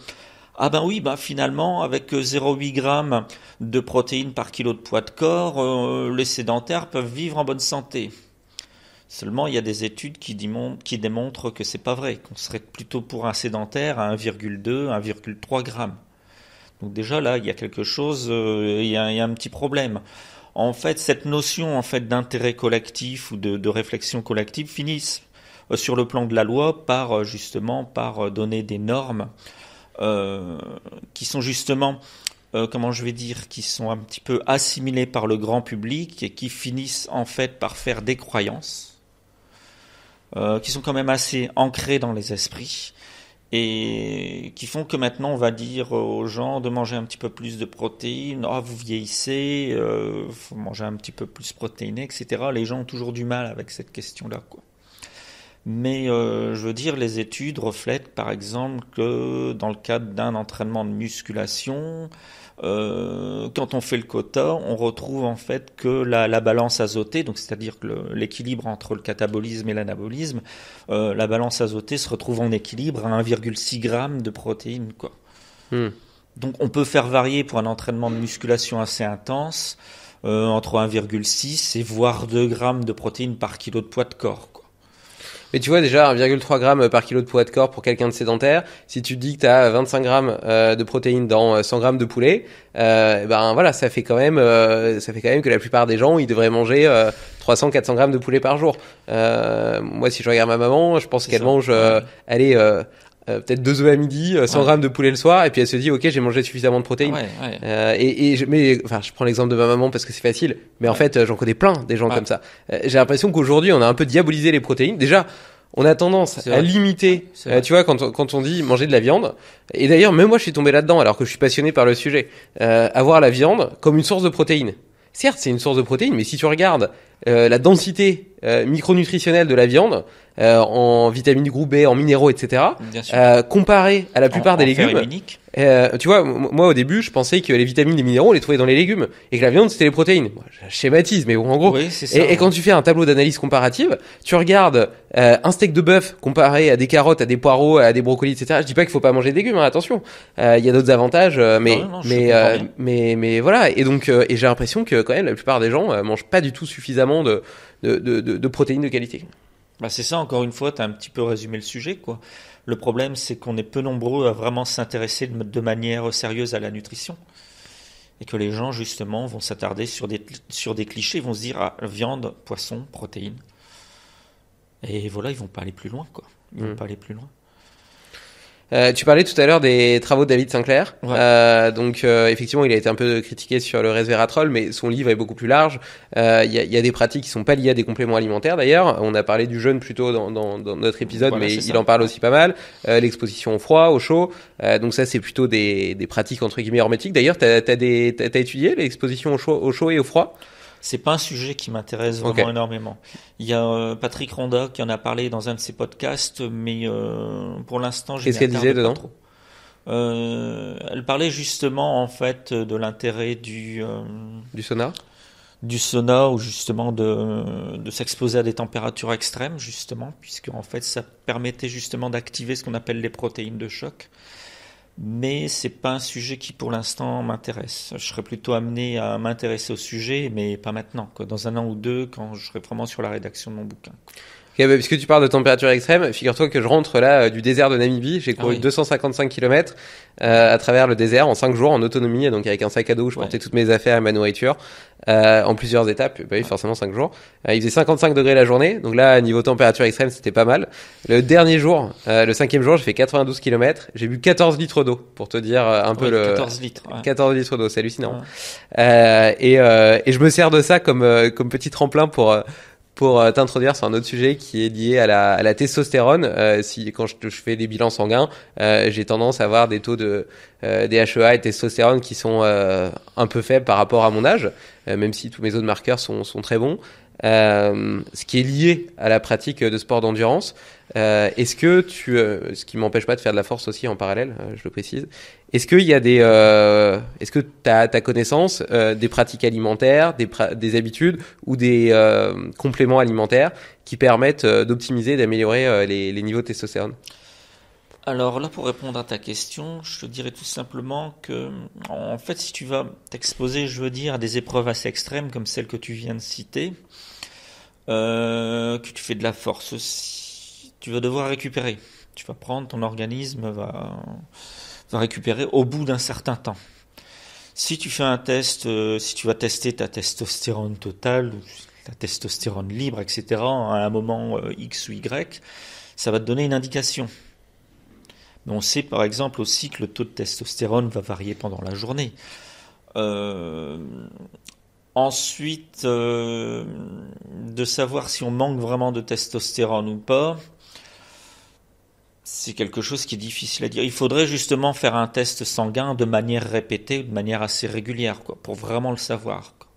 finalement, avec 0,8 grammes de protéines par kilo de poids de corps, les sédentaires peuvent vivre en bonne santé. Seulement, il y a des études qui démontrent que c'est pas vrai, qu'on serait plutôt pour un sédentaire à 1,2, 1,3 grammes. Donc déjà là, il y a quelque chose, il y a un petit problème. En fait, cette notion d'intérêt collectif ou de réflexion collective finissent sur le plan de la loi par donner des normes qui sont justement, qui sont un petit peu assimilés par le grand public et qui finissent en fait par faire des croyances qui sont quand même assez ancrées dans les esprits et qui font que maintenant on va dire aux gens de manger un petit peu plus de protéines, vous vieillissez, faut manger un petit peu plus protéiné, etc. Les gens ont toujours du mal avec cette question-là, quoi. Mais je veux dire, les études reflètent par exemple que dans le cadre d'un entraînement de musculation, quand on fait le quota, on retrouve en fait que la balance azotée, donc c'est-à-dire que l'équilibre entre le catabolisme et l'anabolisme, la balance azotée se retrouve en équilibre à 1,6 g de protéines, quoi. Donc on peut faire varier pour un entraînement de musculation assez intense entre 1,6 et voire 2 grammes de protéines par kilo de poids de corps, quoi. Mais tu vois déjà 1,3 g par kilo de poids de corps pour quelqu'un de sédentaire, si tu te dis que tu as 25 grammes de protéines dans 100 grammes de poulet, ça fait quand même que la plupart des gens, ils devraient manger 300-400 grammes de poulet par jour. Moi, si je regarde ma maman, je pense qu'elle mange peut-être 2 œufs à midi, 100 grammes de poulet le soir, et puis elle se dit ok, j'ai mangé suffisamment de protéines. Je prends l'exemple de ma maman parce que c'est facile, mais en fait j'en connais plein des gens comme ça. J'ai l'impression qu'aujourd'hui on a un peu diabolisé les protéines. Déjà, on a tendance à limiter, tu vois, quand on dit manger de la viande, et d'ailleurs même moi je suis tombé là-dedans alors que je suis passionné par le sujet, avoir la viande comme une source de protéines. Certes, c'est une source de protéines, mais si tu regardes la densité micronutritionnelle de la viande en vitamines du groupe B, en minéraux, etc. Comparé à la plupart des légumes. Tu vois, moi au début, je pensais que les vitamines, les minéraux, on les trouvait dans les légumes et que la viande c'était les protéines. Moi, je schématise, mais bon, en gros. Oui, c'est ça, et quand tu fais un tableau d'analyse comparative, tu regardes un steak de bœuf comparé à des carottes, à des poireaux, à des brocolis, etc. Je dis pas qu'il faut pas manger de légumes, hein, attention. Il y a d'autres avantages, mais voilà. Et donc, et j'ai l'impression que quand même la plupart des gens mangent pas du tout suffisamment de protéines de qualité. Bah c'est ça, encore une fois, tu as un petit peu résumé le sujet, quoi. Le problème, c'est qu'on est peu nombreux à vraiment s'intéresser de manière sérieuse à la nutrition. Et que les gens, justement, vont s'attarder sur des clichés, vont se dire, ah, viande, poisson, protéines. Et voilà, ils vont pas aller plus loin, quoi. Ils vont pas aller plus loin. Tu parlais tout à l'heure des travaux de David Sinclair. Ouais. Donc effectivement, il a été un peu critiqué sur le resveratrol, mais son livre est beaucoup plus large. Il y a des pratiques qui sont pas liées à des compléments alimentaires d'ailleurs. On a parlé du jeûne plutôt dans notre épisode, voilà, mais il en parle aussi pas mal. L'exposition au froid, au chaud. Donc ça, c'est plutôt des pratiques entre guillemets hermétiques. D'ailleurs, t'as étudié l'exposition au chaud et au froid? C'est pas un sujet qui m'intéresse vraiment énormément. Il y a Patrick Ronda qui en a parlé dans un de ses podcasts, mais pour l'instant, qu'est-ce qu'elle disait dedans? Trop. Elle parlait justement en fait de l'intérêt du sauna, ou justement de s'exposer à des températures extrêmes justement, puisque en fait ça permettait justement d'activer ce qu'on appelle les protéines de choc. Mais c'est pas un sujet qui pour l'instant m'intéresse. Je serais plutôt amené à m'intéresser au sujet, mais pas maintenant, quoi. Dans un an ou deux, quand je serai vraiment sur la rédaction de mon bouquin. Okay, bah, puisque tu parles de température extrême, figure-toi que je rentre là du désert de Namibie. J'ai couru 255 km à travers le désert en 5 jours en autonomie, donc avec un sac à dos où je portais toutes mes affaires et ma nourriture en plusieurs étapes. Bah oui, forcément 5 jours. Il faisait 55 degrés la journée, donc là niveau température extrême c'était pas mal. Le dernier jour, le 5e jour, j'ai fait 92 km. J'ai bu 14 litres d'eau pour te dire un peu 14 litres. 14 litres d'eau, c'est hallucinant. Et je me sers de ça comme petit tremplin pour t'introduire sur un autre sujet qui est lié à la testostérone. Quand je fais des bilans sanguins, j'ai tendance à avoir des taux de DHEA et testostérone qui sont un peu faibles par rapport à mon âge, même si tous mes autres marqueurs sont très bons. Ce qui est lié à la pratique de sport d'endurance. Est-ce que ce qui m'empêche pas de faire de la force aussi en parallèle, je le précise. Est-ce qu'il y a est-ce que t'as connaissance des pratiques alimentaires, des habitudes ou des compléments alimentaires qui permettent d'optimiser, d'améliorer les niveaux de testostérone? Alors là, pour répondre à ta question, je te dirais tout simplement que, en fait, si tu vas t'exposer, je veux dire, à des épreuves assez extrêmes comme celle que tu viens de citer, que tu fais de la force aussi, tu vas devoir récupérer. Tu vas prendre, ton organisme va récupérer au bout d'un certain temps. Si tu fais un test, si tu vas tester ta testostérone totale, ou ta testostérone libre, etc., à un moment X ou Y, ça va te donner une indication. Mais on sait par exemple aussi que le taux de testostérone va varier pendant la journée. Ensuite, de savoir si on manque vraiment de testostérone ou pas, c'est quelque chose qui est difficile à dire. Il faudrait justement faire un test sanguin de manière répétée, de manière assez régulière, quoi, pour vraiment le savoir, quoi.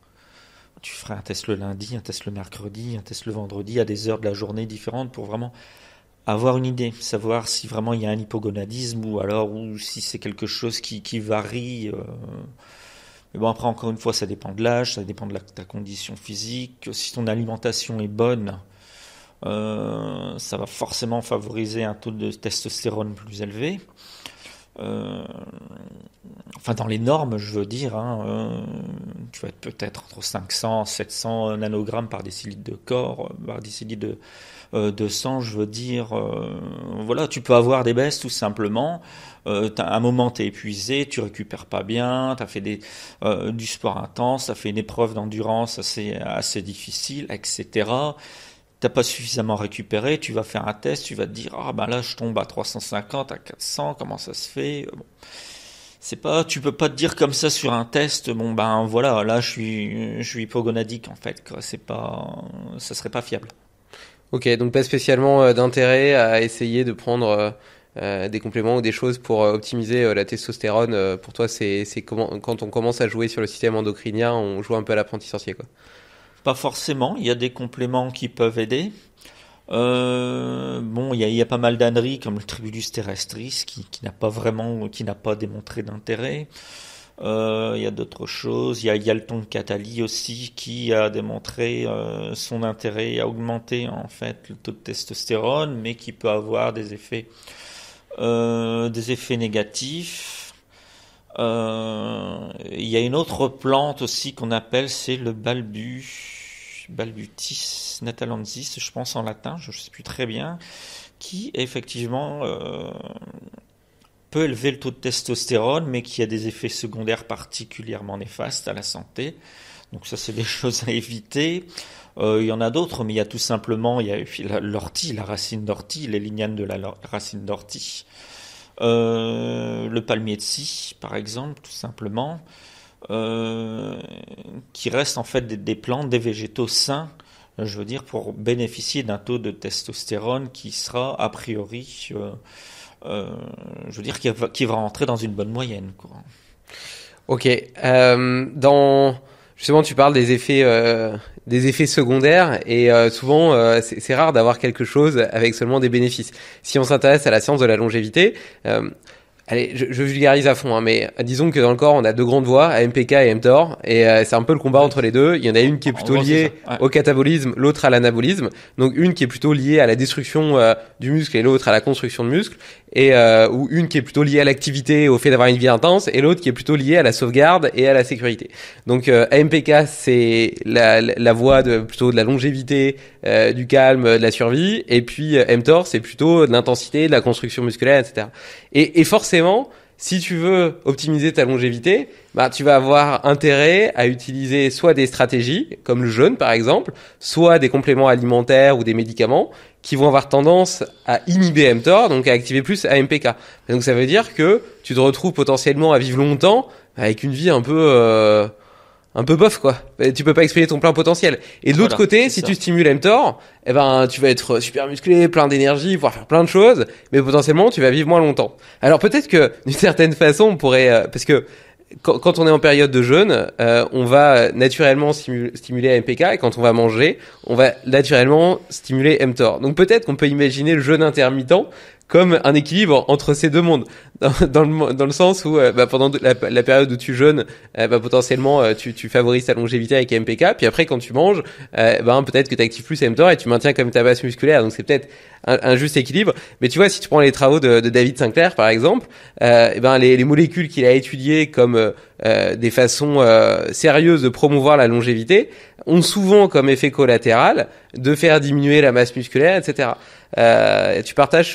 Tu ferais un test le lundi, un test le mercredi, un test le vendredi, à des heures de la journée différentes, pour vraiment avoir une idée, savoir si vraiment il y a un hypogonadisme ou si c'est quelque chose qui varie. Mais bon, après, encore une fois, ça dépend de l'âge, ça dépend de ta condition physique. Si ton alimentation est bonne, ça va forcément favoriser un taux de testostérone plus élevé. Enfin, dans les normes, je veux dire, tu vas être peut-être entre 500 et 700 nanogrammes par décilitre de corps, par décilitre de sang, je veux dire. Voilà, tu peux avoir des baisses tout simplement. À un moment, tu es épuisé, tu récupères pas bien, tu as fait du sport intense, tu as fait une épreuve d'endurance assez difficile, etc. T'as pas suffisamment récupéré, tu vas faire un test, tu vas te dire là je tombe à 350, à 400, comment ça se fait? Bon, tu peux pas te dire comme ça sur un test. Bon voilà, là je suis hypogonadique en fait, quoi. Ça serait pas fiable. Ok, donc pas spécialement d'intérêt à essayer de prendre des compléments ou des choses pour optimiser la testostérone. Pour toi, c'est quand on commence à jouer sur le système endocrinien, on joue un peu à l'apprenti sorcier, quoi. Pas forcément, il y a des compléments qui peuvent aider. Bon, il y a pas mal d'âneries comme le Tribulus terrestris qui n'a pas démontré d'intérêt. Il y a d'autres choses. Il y a le Tonkatali aussi qui a démontré son intérêt à augmenter en fait le taux de testostérone, mais qui peut avoir des effets négatifs. Il y a une autre plante aussi qu'on appelle, c'est le Balbutis natalensis, je pense en latin, je ne sais plus très bien, qui effectivement peut élever le taux de testostérone, mais qui a des effets secondaires particulièrement néfastes à la santé. Donc ça, c'est des choses à éviter. Il y en a d'autres, mais il y a tout simplement, il y a l'ortie, la racine d'ortie, les lignanes de la racine d'ortie. Le palmier de scie, par exemple, tout simplement, qui restent en fait des plantes, des végétaux sains, je veux dire, pour bénéficier d'un taux de testostérone qui sera a priori, je veux dire, qui va rentrer dans une bonne moyenne, quoi. Ok. Justement, tu parles des effets secondaires et souvent c'est rare d'avoir quelque chose avec seulement des bénéfices. Si on s'intéresse à la science de la longévité, allez, je vulgarise à fond, hein, mais disons que dans le corps, on a deux grandes voies, AMPK et mTOR, et c'est un peu le combat entre les deux. Il y en a une qui est plutôt liée au catabolisme, l'autre à l'anabolisme. Donc une qui est plutôt liée à la destruction du muscle et l'autre à la construction de muscle, et ou une qui est plutôt liée à l'activité, au fait d'avoir une vie intense, et l'autre qui est plutôt liée à la sauvegarde et à la sécurité. Donc AMPK, c'est la voie plutôt de la longévité, du calme, de la survie, et puis mTOR, c'est plutôt de l'intensité, de la construction musculaire, etc. Et forcément, si tu veux optimiser ta longévité, bah, tu vas avoir intérêt à utiliser soit des stratégies, comme le jeûne par exemple, soit des compléments alimentaires ou des médicaments qui vont avoir tendance à inhiber mTOR, donc à activer plus AMPK. Donc ça veut dire que tu te retrouves potentiellement à vivre longtemps avec une vie un peu bof, quoi. Tu peux pas exprimer ton plein potentiel. Et de l'autre côté, si tu stimules mTOR, eh ben, tu vas être super musclé, plein d'énergie, pouvoir faire plein de choses, mais potentiellement, tu vas vivre moins longtemps. Alors peut-être que, d'une certaine façon, on pourrait, parce que quand on est en période de jeûne, on va naturellement stimuler AMPK, et quand on va manger, on va naturellement stimuler mTOR. Donc peut-être qu'on peut imaginer le jeûne intermittent comme un équilibre entre ces deux mondes, dans le sens où pendant la période où tu jeûnes, potentiellement tu favorises ta longévité avec AMPK, puis après quand tu manges, peut-être que tu actives plus mTOR et tu maintiens comme ta masse musculaire, donc c'est peut-être un juste équilibre. Mais tu vois, si tu prends les travaux de David Sinclair par exemple, les molécules qu'il a étudiées comme des façons sérieuses de promouvoir la longévité ont souvent comme effet collatéral de faire diminuer la masse musculaire, etc. Tu partages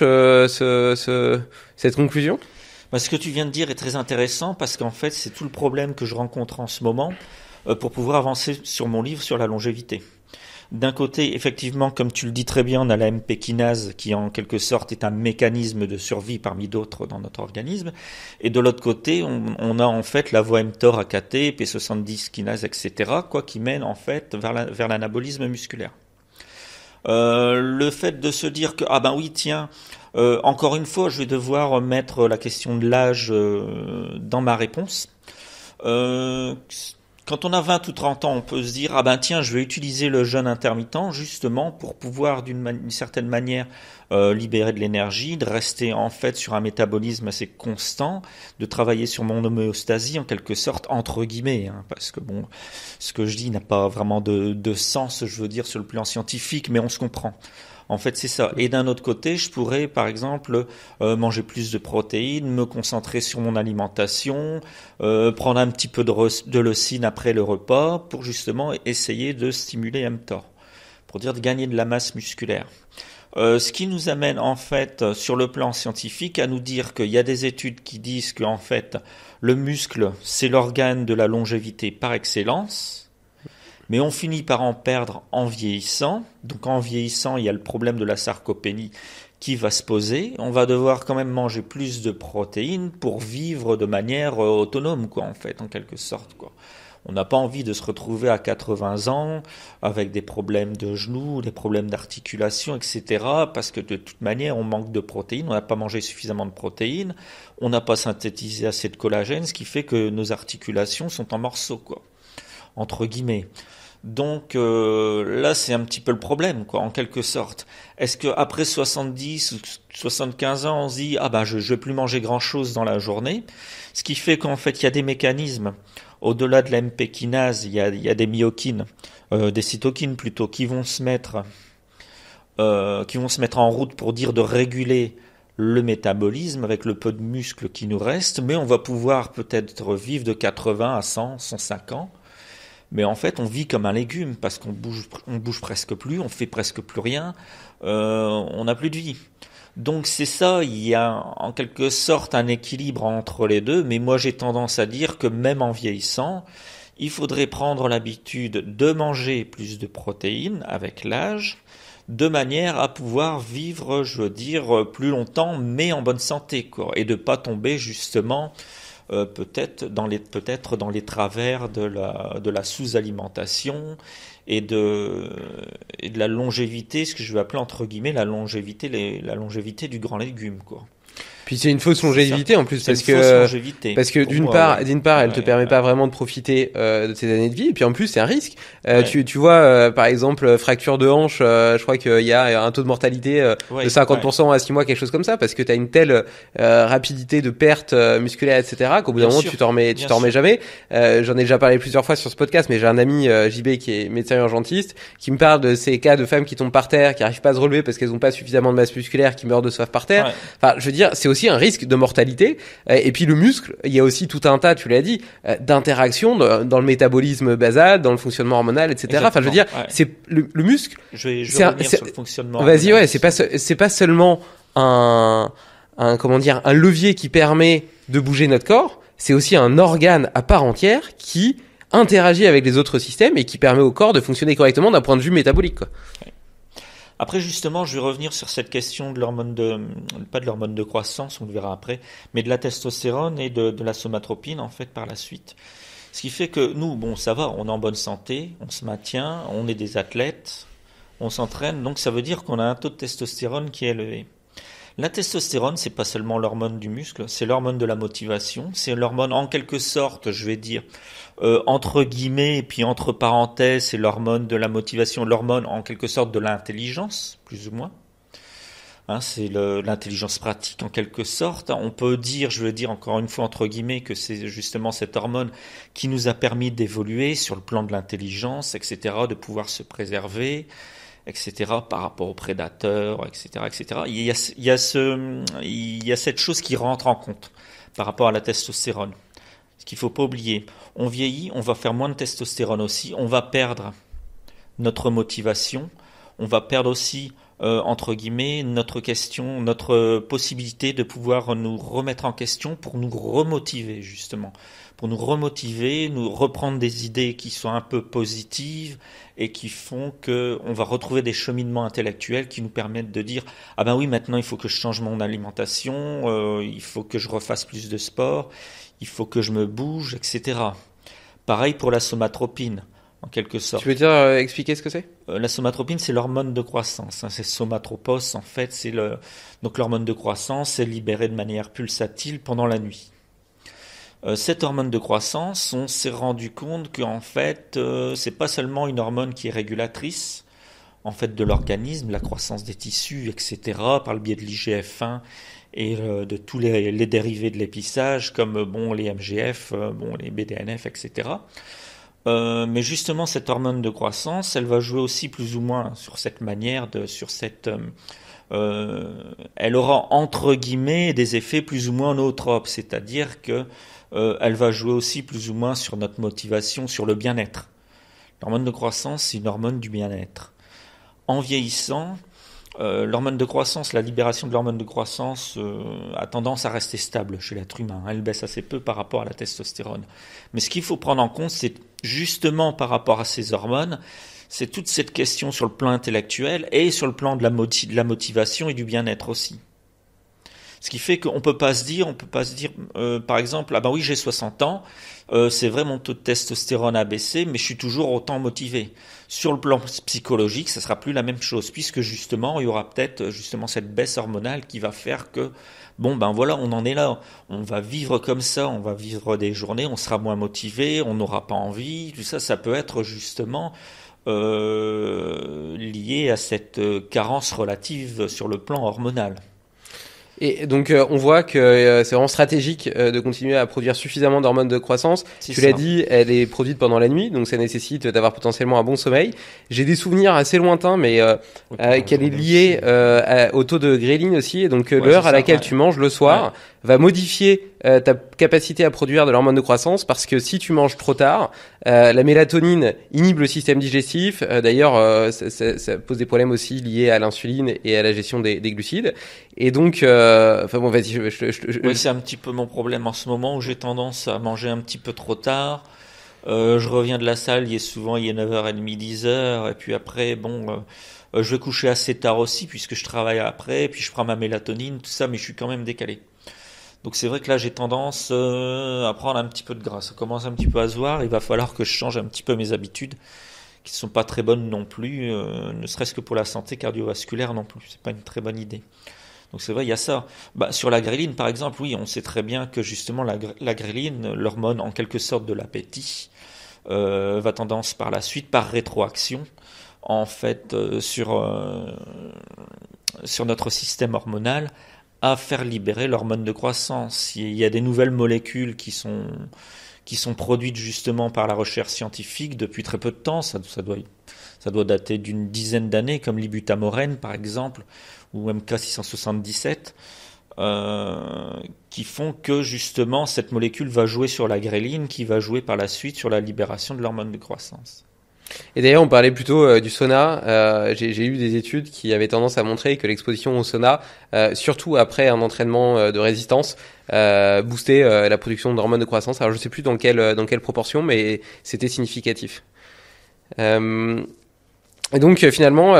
cette conclusion ? Ce que tu viens de dire est très intéressant parce qu'en fait, c'est tout le problème que je rencontre en ce moment pour pouvoir avancer sur mon livre sur la longévité. D'un côté, effectivement, comme tu le dis très bien, on a la MP kinase qui en quelque sorte est un mécanisme de survie parmi d'autres dans notre organisme. Et de l'autre côté, on a en fait la voie mTOR, AKT, P70 kinase, etc., qui mène en fait vers l'anabolisme musculaire. Le fait de se dire que encore une fois, je vais devoir mettre la question de l'âge dans ma réponse. Quand on a 20 ou 30 ans, on peut se dire je vais utiliser le jeûne intermittent justement pour pouvoir d'une certaine manière libérer de l'énergie, de rester en fait sur un métabolisme assez constant, de travailler sur mon homéostasie en quelque sorte entre guillemets, parce que bon, ce que je dis n'a pas vraiment de sens, je veux dire sur le plan scientifique, mais on se comprend. En fait, c'est ça. Et d'un autre côté, je pourrais, par exemple, manger plus de protéines, me concentrer sur mon alimentation, prendre un petit peu de leucine après le repas pour justement essayer de stimuler mTOR, pour dire de gagner de la masse musculaire. Ce qui nous amène en fait sur le plan scientifique à nous dire qu'il y a des études qui disent que en fait le muscle c'est l'organe de la longévité par excellence. Mais on finit par en perdre en vieillissant. Donc en vieillissant, il y a le problème de la sarcopénie qui va se poser. On va devoir quand même manger plus de protéines pour vivre de manière autonome, en fait, en quelque sorte, On n'a pas envie de se retrouver à 80 ans avec des problèmes de genoux, des problèmes d'articulation, etc. Parce que de toute manière, on manque de protéines, on n'a pas mangé suffisamment de protéines, on n'a pas synthétisé assez de collagène, ce qui fait que nos articulations sont en morceaux, entre guillemets. Donc là, c'est un petit peu le problème, quoi, en quelque sorte. Est-ce que après 70 ou 75 ans, on se dit ah ben je vais plus manger grand-chose dans la journée, ce qui fait qu'en fait il y a des mécanismes au-delà de la MP kinase, il y a des myokines, des cytokines plutôt, qui vont se mettre en route pour dire de réguler le métabolisme avec le peu de muscles qui nous reste, mais on va pouvoir peut-être vivre de 80 à 100, 105 ans. Mais en fait, on vit comme un légume parce qu'on bouge presque plus, on fait presque plus rien, on n'a plus de vie. Donc c'est ça, il y a en quelque sorte un équilibre entre les deux, mais moi j'ai tendance à dire que même en vieillissant, il faudrait prendre l'habitude de manger plus de protéines avec l'âge, de manière à pouvoir vivre, je veux dire, plus longtemps, mais en bonne santé, quoi, et de pas tomber justement peut-être dans les travers de la sous-alimentation et de la longévité, ce que je vais appeler entre guillemets la longévité du grand légume, quoi. Puis c'est une fausse longévité en plus parce que d'une part elle te permet pas vraiment de profiter de tes années de vie, et puis en plus c'est un risque. Tu vois par exemple fracture de hanche, je crois qu'il y a un taux de mortalité de 50% à 6 mois, quelque chose comme ça, parce que tu as une telle rapidité de perte musculaire, etc., qu'au bout d'un moment tu t'en remets jamais. J'en ai déjà parlé plusieurs fois sur ce podcast, mais j'ai un ami JB qui est médecin urgentiste qui me parle de ces cas de femmes qui tombent par terre, qui arrivent pas à se relever parce qu'elles ont pas suffisamment de masse musculaire, qui meurent de soif par terre. Enfin, je veux dire, c'est aussi un risque de mortalité. Et puis le muscle, il y a aussi tout un tas, tu l'as dit, d'interactions dans le métabolisme basal, dans le fonctionnement hormonal, etc. Exactement. Enfin, je veux dire, c'est le muscle. Je vais revenir sur le fonctionnement. Vas-y, ouais, c'est pas seulement un levier qui permet de bouger notre corps. C'est aussi un organe à part entière qui interagit avec les autres systèmes et qui permet au corps de fonctionner correctement d'un point de vue métabolique, quoi. Après, justement, je vais revenir sur cette question de pas de l'hormone de croissance, on le verra après, mais de la testostérone et de la somatropine, en fait, par la suite. Ce qui fait que nous, bon, ça va, on est en bonne santé, on se maintient, on est des athlètes, on s'entraîne, donc ça veut dire qu'on a un taux de testostérone qui est élevé. La testostérone, c'est pas seulement l'hormone du muscle, c'est l'hormone de la motivation, c'est l'hormone en quelque sorte, je vais dire, entre guillemets, et puis entre parenthèses, c'est l'hormone de la motivation, l'hormone en quelque sorte de l'intelligence, plus ou moins. Hein, c'est l'intelligence pratique en quelque sorte. On peut dire, je veux dire encore une fois entre guillemets, que c'est justement cette hormone qui nous a permis d'évoluer sur le plan de l'intelligence, etc., de pouvoir se préserver, etc., par rapport aux prédateurs, etc., etc. Il y a cette chose qui rentre en compte par rapport à la testostérone. Ce qu'il ne faut pas oublier, on vieillit, on va faire moins de testostérone aussi, on va perdre notre motivation, on va perdre aussi, entre guillemets, notre possibilité de pouvoir nous remettre en question pour nous remotiver, justement. Pour nous remotiver, nous reprendre des idées qui sont un peu positives et qui font qu'on va retrouver des cheminements intellectuels qui nous permettent de dire « Ah ben oui, maintenant il faut que je change mon alimentation, il faut que je refasse plus de sport, il faut que je me bouge, etc. » Pareil pour la somatropine, en quelque sorte. Tu veux dire expliquer ce que c'est ? La somatropine, c'est l'hormone de croissance. Hein, c'est somatropos, en fait. Donc l'hormone de croissance est libérée de manière pulsatile pendant la nuit. Cette hormone de croissance, on s'est rendu compte qu'en fait, c'est pas seulement une hormone qui est régulatrice en fait de l'organisme, la croissance des tissus, etc., par le biais de l'IGF-1 et de tous les dérivés de l'épissage, comme les MGF, les BDNF, etc. Mais justement, cette hormone de croissance, elle va jouer aussi plus ou moins sur cette manière, elle aura entre guillemets des effets plus ou moins nootropes, c'est-à-dire que elle va jouer aussi plus ou moins sur notre motivation, sur le bien-être. L'hormone de croissance, c'est une hormone du bien-être. En vieillissant, l'hormone de croissance, la libération de l'hormone de croissance a tendance à rester stable chez l'être humain. Elle baisse assez peu par rapport à la testostérone. Mais ce qu'il faut prendre en compte, c'est justement par rapport à ces hormones, c'est toute cette question sur le plan intellectuel et sur le plan de la motivation et du bien-être aussi. Ce qui fait qu'on peut pas se dire, par exemple, ah ben oui, j'ai 60 ans, c'est vrai, mon taux de testostérone a baissé, mais je suis toujours autant motivé. Sur le plan psychologique, ça sera plus la même chose, puisque justement, il y aura peut-être justement cette baisse hormonale qui va faire que, bon ben voilà, on en est là. On va vivre comme ça, on va vivre des journées, on sera moins motivé, on n'aura pas envie. Tout ça, ça peut être justement lié à cette carence relative sur le plan hormonal. Et donc on voit que c'est vraiment stratégique de continuer à produire suffisamment d'hormones de croissance. C'est Tu ça. l'as dit, elle est produite pendant la nuit, donc ça nécessite d'avoir potentiellement un bon sommeil. J'ai des souvenirs assez lointains, mais qu'elle est liée au taux de ghrelin aussi, et donc Ouais, l'heure c'est à ça, laquelle ouais. tu manges le soir Ouais. va modifier ta capacité à produire de l'hormone de croissance, parce que si tu manges trop tard, la mélatonine inhibe le système digestif. D'ailleurs, ça pose des problèmes aussi liés à l'insuline et à la gestion des glucides. Et donc, enfin bon, vas-y. Oui, c'est un petit peu mon problème en ce moment où j'ai tendance à manger un petit peu trop tard. Je reviens de la salle, il est 9h30, 10h, et puis après, bon, je vais coucher assez tard aussi puisque je travaille après, et puis je prends ma mélatonine, tout ça, mais je suis quand même décalé. Donc c'est vrai que là j'ai tendance à prendre un petit peu de gras. Ça commence un petit peu à se voir. Il va falloir que je change un petit peu mes habitudes, qui ne sont pas très bonnes non plus, ne serait-ce que pour la santé cardiovasculaire non plus. C'est pas une très bonne idée. Donc c'est vrai, il y a ça. Sur la ghrelin, par exemple, oui, on sait très bien que justement la ghrelin, l'hormone en quelque sorte de l'appétit, va tendance par la suite, par rétroaction, en fait, sur notre système hormonal, à faire libérer l'hormone de croissance. Il y a des nouvelles molécules qui sont produites justement par la recherche scientifique depuis très peu de temps. Ça doit dater d'une dizaine d'années, comme l'ibutamorène par exemple, ou MK677, qui font que justement cette molécule va jouer sur la ghrelin, qui va jouer par la suite sur la libération de l'hormone de croissance. Et d'ailleurs, on parlait plutôt du sauna. J'ai lu des études qui avaient tendance à montrer que l'exposition au sauna, surtout après un entraînement de résistance, boostait la production d'hormones de croissance. Alors je sais plus dans quelle proportion, mais c'était significatif. Et donc finalement,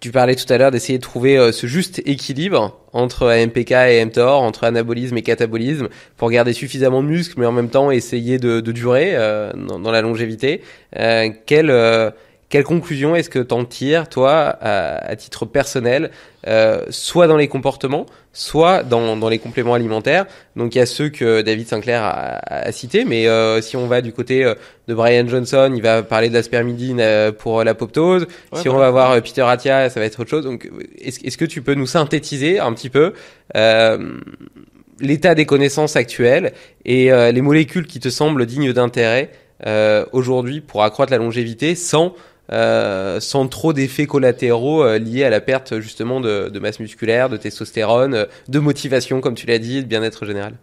tu parlais tout à l'heure d'essayer de trouver ce juste équilibre entre AMPK et mTOR, entre anabolisme et catabolisme, pour garder suffisamment de muscles, mais en même temps essayer de durer dans la longévité. Quelle conclusion est-ce que t'en tires, toi, à titre personnel, soit dans les comportements, soit dans les compléments alimentaires? Donc il y a ceux que David Sinclair a cités, mais si on va du côté de Brian Johnson, il va parler de la spermidine pour l'apoptose. Ouais, Si on va voir Peter Attia, ça va être autre chose. Donc est-ce que tu peux nous synthétiser un petit peu l'état des connaissances actuelles et les molécules qui te semblent dignes d'intérêt aujourd'hui pour accroître la longévité sans trop d'effets collatéraux liés à la perte justement de masse musculaire, de testostérone, de motivation, comme tu l'as dit, de bien-être général?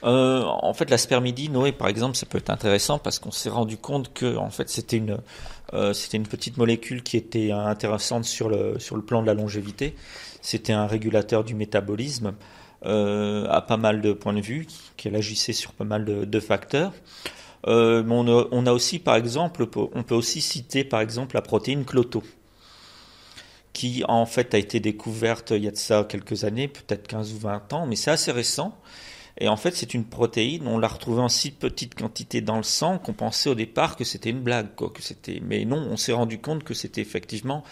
En fait, la spermidine, oui, par exemple, ça peut être intéressant parce qu'on s'est rendu compte que, en fait, c'était une petite molécule qui était intéressante sur le plan de la longévité. C'était un régulateur du métabolisme à pas mal de points de vue, qu'elle agissait sur pas mal de facteurs. On a aussi, par exemple, on peut aussi citer, par exemple, la protéine Cloto, qui en fait a été découverte il y a de ça quelques années, peut-être 15 ou 20 ans, mais c'est assez récent. Et en fait, c'est une protéine, on l'a retrouvée en si petite quantité dans le sang qu'on pensait au départ que c'était une blague, quoi, mais non, on s'est rendu compte que c'était effectivement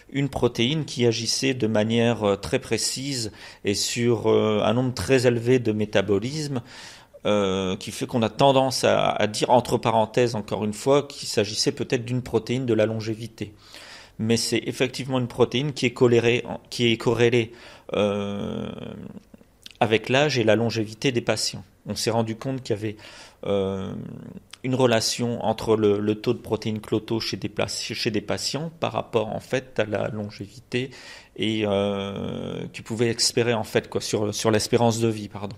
une protéine qui agissait de manière très précise et sur un nombre très élevé de métabolisme, qui fait qu'on a tendance à dire, entre parenthèses encore une fois, qu'il s'agissait peut-être d'une protéine de la longévité. Mais c'est effectivement une protéine qui est corrélée avec l'âge et la longévité des patients. On s'est rendu compte qu'il y avait une relation entre le taux de protéine Cloto chez des patients par rapport en fait à la longévité et qu'ils pouvaient espérer en fait sur l'espérance de vie, pardon.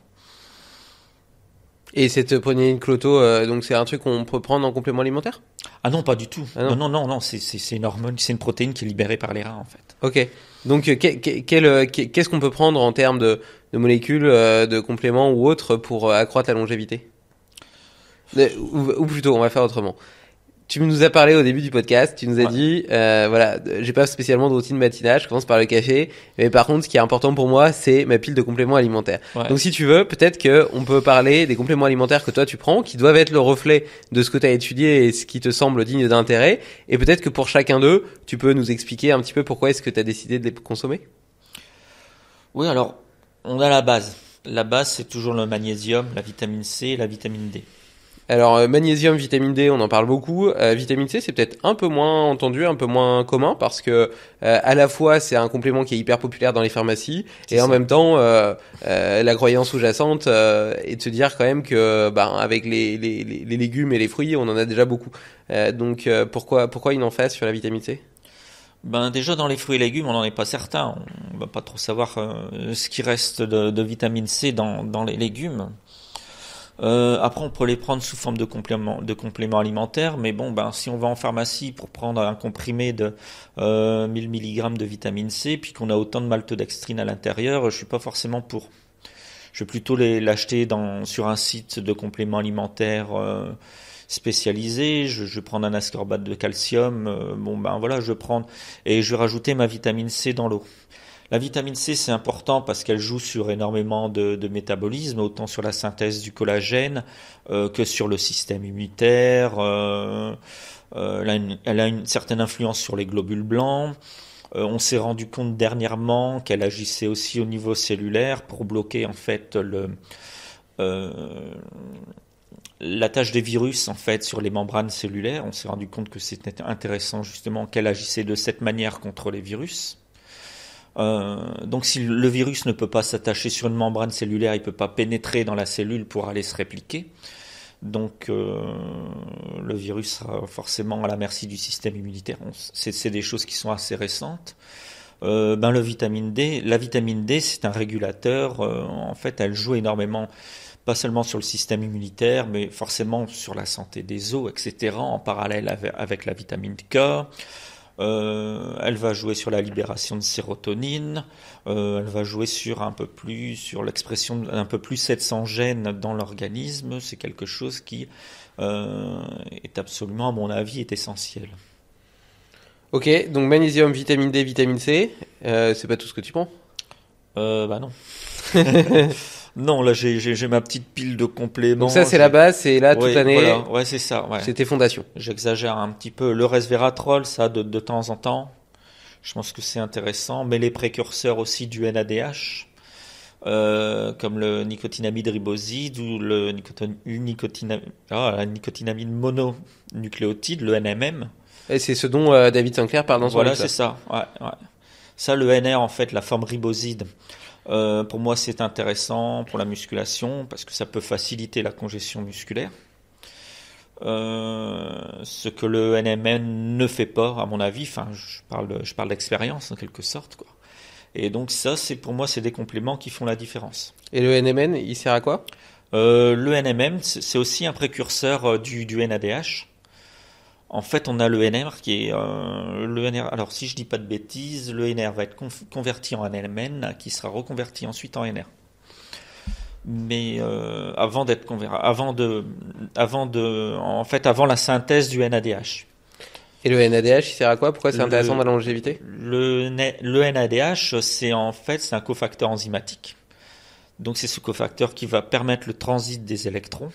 Et cette protéine Cloto, donc c'est un truc qu'on peut prendre en complément alimentaire? Ah non, pas du tout. Ah non. Non, c'est une hormone, c'est une protéine qui est libérée par les reins en fait. Ok. Donc qu'est-ce qu'on peut prendre en termes de molécules, de compléments ou autres pour accroître la longévité? Ou plutôt, on va faire autrement. Tu nous as parlé au début du podcast, tu nous as Ouais. dit, voilà, j'ai pas spécialement de routine matinale, je commence par le café, mais par contre, ce qui est important pour moi, c'est ma pile de compléments alimentaires. Ouais. Donc si tu veux, peut-être que on peut parler des compléments alimentaires que toi tu prends, qui doivent être le reflet de ce que tu as étudié et ce qui te semble digne d'intérêt, et peut-être que pour chacun d'eux, tu peux nous expliquer un petit peu pourquoi est-ce que tu as décidé de les consommer. Oui, alors, on a la base. La base, c'est toujours le magnésium, la vitamine C et la vitamine D. Alors magnésium, vitamine D, on en parle beaucoup. Vitamine C, c'est peut-être un peu moins entendu, un peu moins commun parce que à la fois c'est un complément qui est hyper populaire dans les pharmacies C'est et en ça. même temps la croyance sous-jacente est de se dire quand même que avec les légumes et les fruits, on en a déjà beaucoup. Donc pourquoi une emphase sur la vitamine C? Ben, déjà, dans les fruits et légumes, on n'en est pas certain. On va pas trop savoir ce qui reste de vitamine C dans les légumes. Après, on peut les prendre sous forme de compléments alimentaires, mais bon, ben, si on va en pharmacie pour prendre un comprimé de 1000 mg de vitamine C, puis qu'on a autant de maltodextrine à l'intérieur, je suis pas forcément pour. Je vais plutôt l'acheter sur un site de compléments alimentaires spécialisé. Je vais prendre un ascorbate de calcium. Bon, ben voilà, je vais prendre et je vais rajouter ma vitamine C dans l'eau. La vitamine C, c'est important parce qu'elle joue sur énormément de métabolisme, autant sur la synthèse du collagène que sur le système immunitaire. Elle a une certaine influence sur les globules blancs. On s'est rendu compte dernièrement qu'elle agissait aussi au niveau cellulaire pour bloquer en fait la tâche des virus en fait sur les membranes cellulaires. On s'est rendu compte que c'était intéressant justement qu'elle agissait de cette manière contre les virus. Donc si le virus ne peut pas s'attacher sur une membrane cellulaire, il ne peut pas pénétrer dans la cellule pour aller se répliquer. Donc le virus sera forcément à la merci du système immunitaire. C'est des choses qui sont assez récentes. La vitamine D, c'est un régulateur. En fait, elle joue énormément, pas seulement sur le système immunitaire, mais forcément sur la santé des os, etc. En parallèle avec la vitamine K. Elle va jouer sur la libération de sérotonine, elle va jouer sur l'expression d'un peu plus 700 gènes dans l'organisme. C'est quelque chose qui est absolument, à mon avis, est essentiel. Ok, donc magnésium, vitamine D, vitamine C, c'est pas tout ce que tu prends? Non. Non, là j'ai ma petite pile de compléments. Donc ça c'est la base, c'est là toute Oui, l'année, voilà. Ouais, c'est ça. Ouais. c'est tes fondations. J'exagère un petit peu. Le resveratrol, ça de temps en temps. Je pense que c'est intéressant. Mais les précurseurs aussi du NADH, comme le nicotinamide riboside ou la nicotinamide mononucléotide, le NMM. Et c'est ce dont David Sinclair parle dans son Voilà, livre. c'est ça. Ouais, ouais. Ça, le NR, en fait, la forme riboside, pour moi, c'est intéressant pour la musculation parce que ça peut faciliter la congestion musculaire. Ce que le NMN ne fait pas, à mon avis. Enfin, je parle d'expérience en quelque sorte, quoi. Et donc ça, pour moi, c'est des compléments qui font la différence. Et le NMN, il sert à quoi? Le NMM, c'est aussi un précurseur du NADH. En fait, on a le NR qui est le NR. Alors, si je dis pas de bêtises, le NR va être converti en NMN, qui sera reconverti ensuite en NR. Mais avant la synthèse du NADH. Et le NADH, il sert à quoi? Pourquoi c'est intéressant dans la longévité? Le NADH, c'est un cofacteur enzymatique. Donc, c'est ce cofacteur qui va permettre le transit des électrons.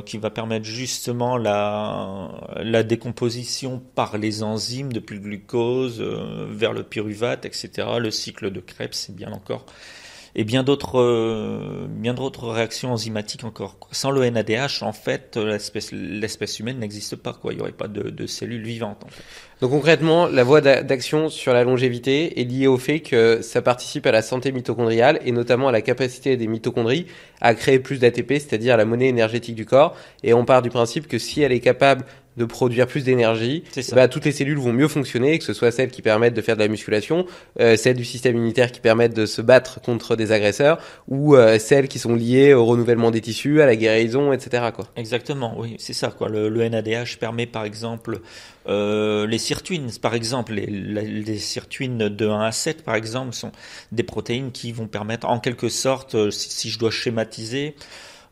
Qui va permettre justement la décomposition par les enzymes depuis le glucose vers le pyruvate, etc. Le cycle de Krebs, c'est bien encore. Et bien d'autres réactions enzymatiques encore. Sans le NADH, en fait, l'espèce humaine n'existe pas, quoi. Il n'y aurait pas de cellules vivantes, en fait. Donc concrètement, la voie d'action sur la longévité est liée au fait que ça participe à la santé mitochondriale et notamment à la capacité des mitochondries à créer plus d'ATP, c'est-à-dire la monnaie énergétique du corps. Et on part du principe que si elle est capable de produire plus d'énergie, toutes les cellules vont mieux fonctionner, que ce soit celles qui permettent de faire de la musculation, celles du système immunitaire qui permettent de se battre contre des agresseurs, ou celles qui sont liées au renouvellement des tissus, à la guérison, etc., quoi. Exactement, oui, c'est ça, quoi. Le NADH permet par exemple les sirtuines, par exemple, les sirtuines de 1 à 7, par exemple, sont des protéines qui vont permettre, en quelque sorte, si je dois schématiser,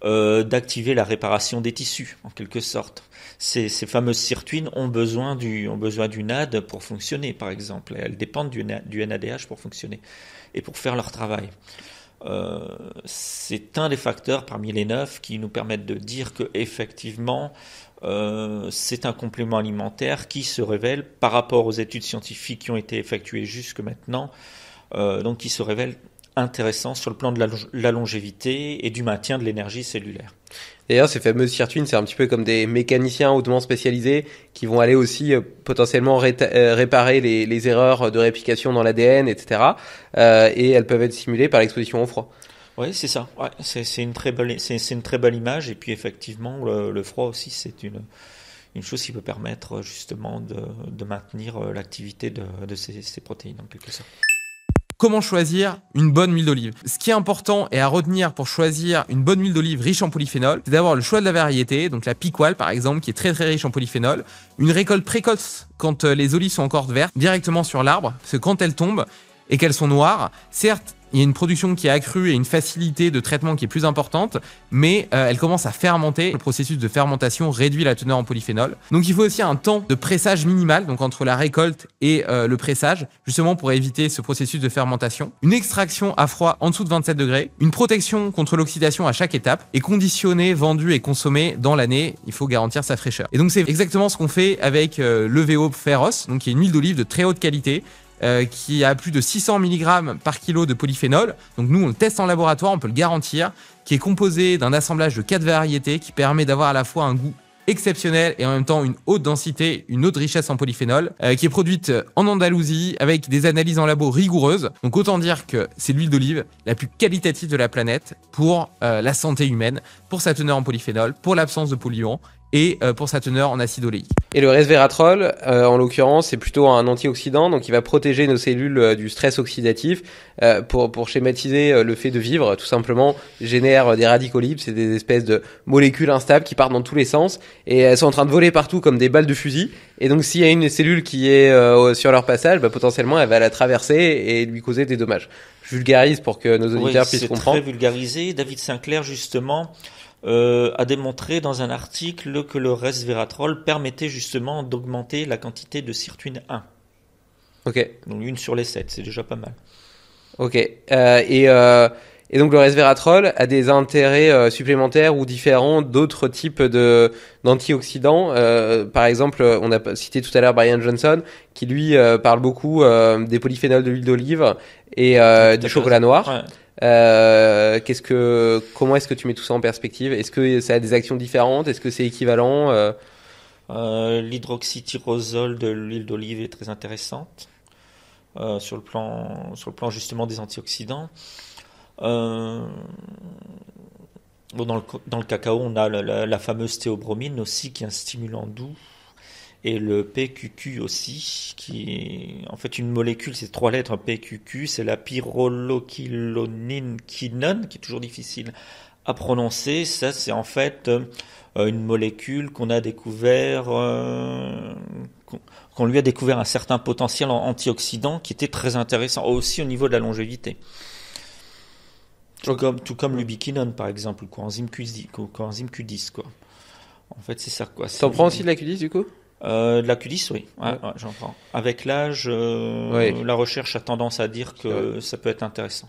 d'activer la réparation des tissus, en quelque sorte. Ces fameuses sirtuines ont besoin du NAD pour fonctionner, par exemple. Elles dépendent du NADH pour fonctionner et pour faire leur travail. C'est un des facteurs parmi les 9 qui nous permettent de dire que effectivement c'est un complément alimentaire qui se révèle par rapport aux études scientifiques qui ont été effectuées jusque maintenant, donc qui se révèle intéressant sur le plan de la longévité et du maintien de l'énergie cellulaire. D'ailleurs, ces fameuses sirtuines, c'est un petit peu comme des mécaniciens hautement spécialisés qui vont aller aussi potentiellement réparer les erreurs de réplication dans l'ADN, etc. Et elles peuvent être simulées par l'exposition au froid. Oui, c'est ça. Ouais, c'est une très belle image. Et puis effectivement, le froid aussi, c'est une chose qui peut permettre justement de maintenir l'activité de ces protéines en quelque sorte. Comment choisir une bonne huile d'olive? Ce qui est important et à retenir pour choisir une bonne huile d'olive riche en polyphénol, c'est d'avoir le choix de la variété, donc la Picual par exemple, qui est très très riche en polyphénol, une récolte précoce quand les olives sont encore vertes, directement sur l'arbre, parce que quand elles tombent et qu'elles sont noires, certes, il y a une production qui est accrue et une facilité de traitement qui est plus importante, mais elle commence à fermenter. Le processus de fermentation réduit la teneur en polyphénol. Donc il faut aussi un temps de pressage minimal, donc entre la récolte et le pressage, justement pour éviter ce processus de fermentation. Une extraction à froid en dessous de 27 degrés, une protection contre l'oxydation à chaque étape, et conditionné, vendu et consommé dans l'année, il faut garantir sa fraîcheur. Et donc c'est exactement ce qu'on fait avec l'EVO Pharos, donc qui est une huile d'olive de très haute qualité, qui a plus de 600 mg par kilo de polyphénol. Donc nous, on le teste en laboratoire, on peut le garantir, qui est composé d'un assemblage de 4 variétés qui permet d'avoir à la fois un goût exceptionnel et en même temps une haute densité, une haute richesse en polyphénol, qui est produite en Andalousie avec des analyses en labo rigoureuses. Donc autant dire que c'est l'huile d'olive la plus qualitative de la planète pour la santé humaine, pour sa teneur en polyphénol, pour l'absence de polluants et pour sa teneur en acide oléique. Et le resveratrol, en l'occurrence, c'est plutôt un antioxydant, donc il va protéger nos cellules du stress oxydatif. Pour schématiser le fait de vivre, tout simplement, génère des radicaux libres, c'est des espèces de molécules instables qui partent dans tous les sens, et elles sont en train de voler partout comme des balles de fusil. Et donc s'il y a une cellule qui est sur leur passage, potentiellement elle va la traverser et lui causer des dommages. Je vulgarise pour que nos auditeurs puissent comprendre. C'est très vulgarisé. David Sinclair, justement, a démontré dans un article que le resveratrol permettait justement d'augmenter la quantité de sirtuine 1. Ok. Donc 1 sur les 7, c'est déjà pas mal. Ok. Et donc le resveratrol a des intérêts supplémentaires ou différents d'autres types d'antioxydants. Par exemple, on a cité tout à l'heure Brian Johnson, qui lui parle beaucoup des polyphénols de l'huile d'olive et du chocolat noir. Ouais. Comment est-ce que tu mets tout ça en perspective? Est-ce que ça a des actions différentes? Est-ce que c'est équivalent? L'hydroxytyrosol de l'huile d'olive est très intéressante sur le plan justement des antioxydants. Dans le cacao, on a la fameuse théobromine aussi, qui est un stimulant doux. Et le PQQ aussi, qui est en fait une molécule, c'est 3 lettres, PQQ, c'est la pyrroloquinone, qui est toujours difficile à prononcer. Ça, c'est en fait une molécule qu'on a découvert, qu'on lui a découvert un certain potentiel antioxydant qui était très intéressant aussi au niveau de la longévité. Tout comme l'ubiquinone, par exemple, ou coenzyme Q10, quoi. En fait, c'est ça, quoi. T'en prends aussi de la Q10, du coup? De la Q10, oui. Ouais, j'en prends. Avec l'âge, la recherche a tendance à dire que ça peut être intéressant.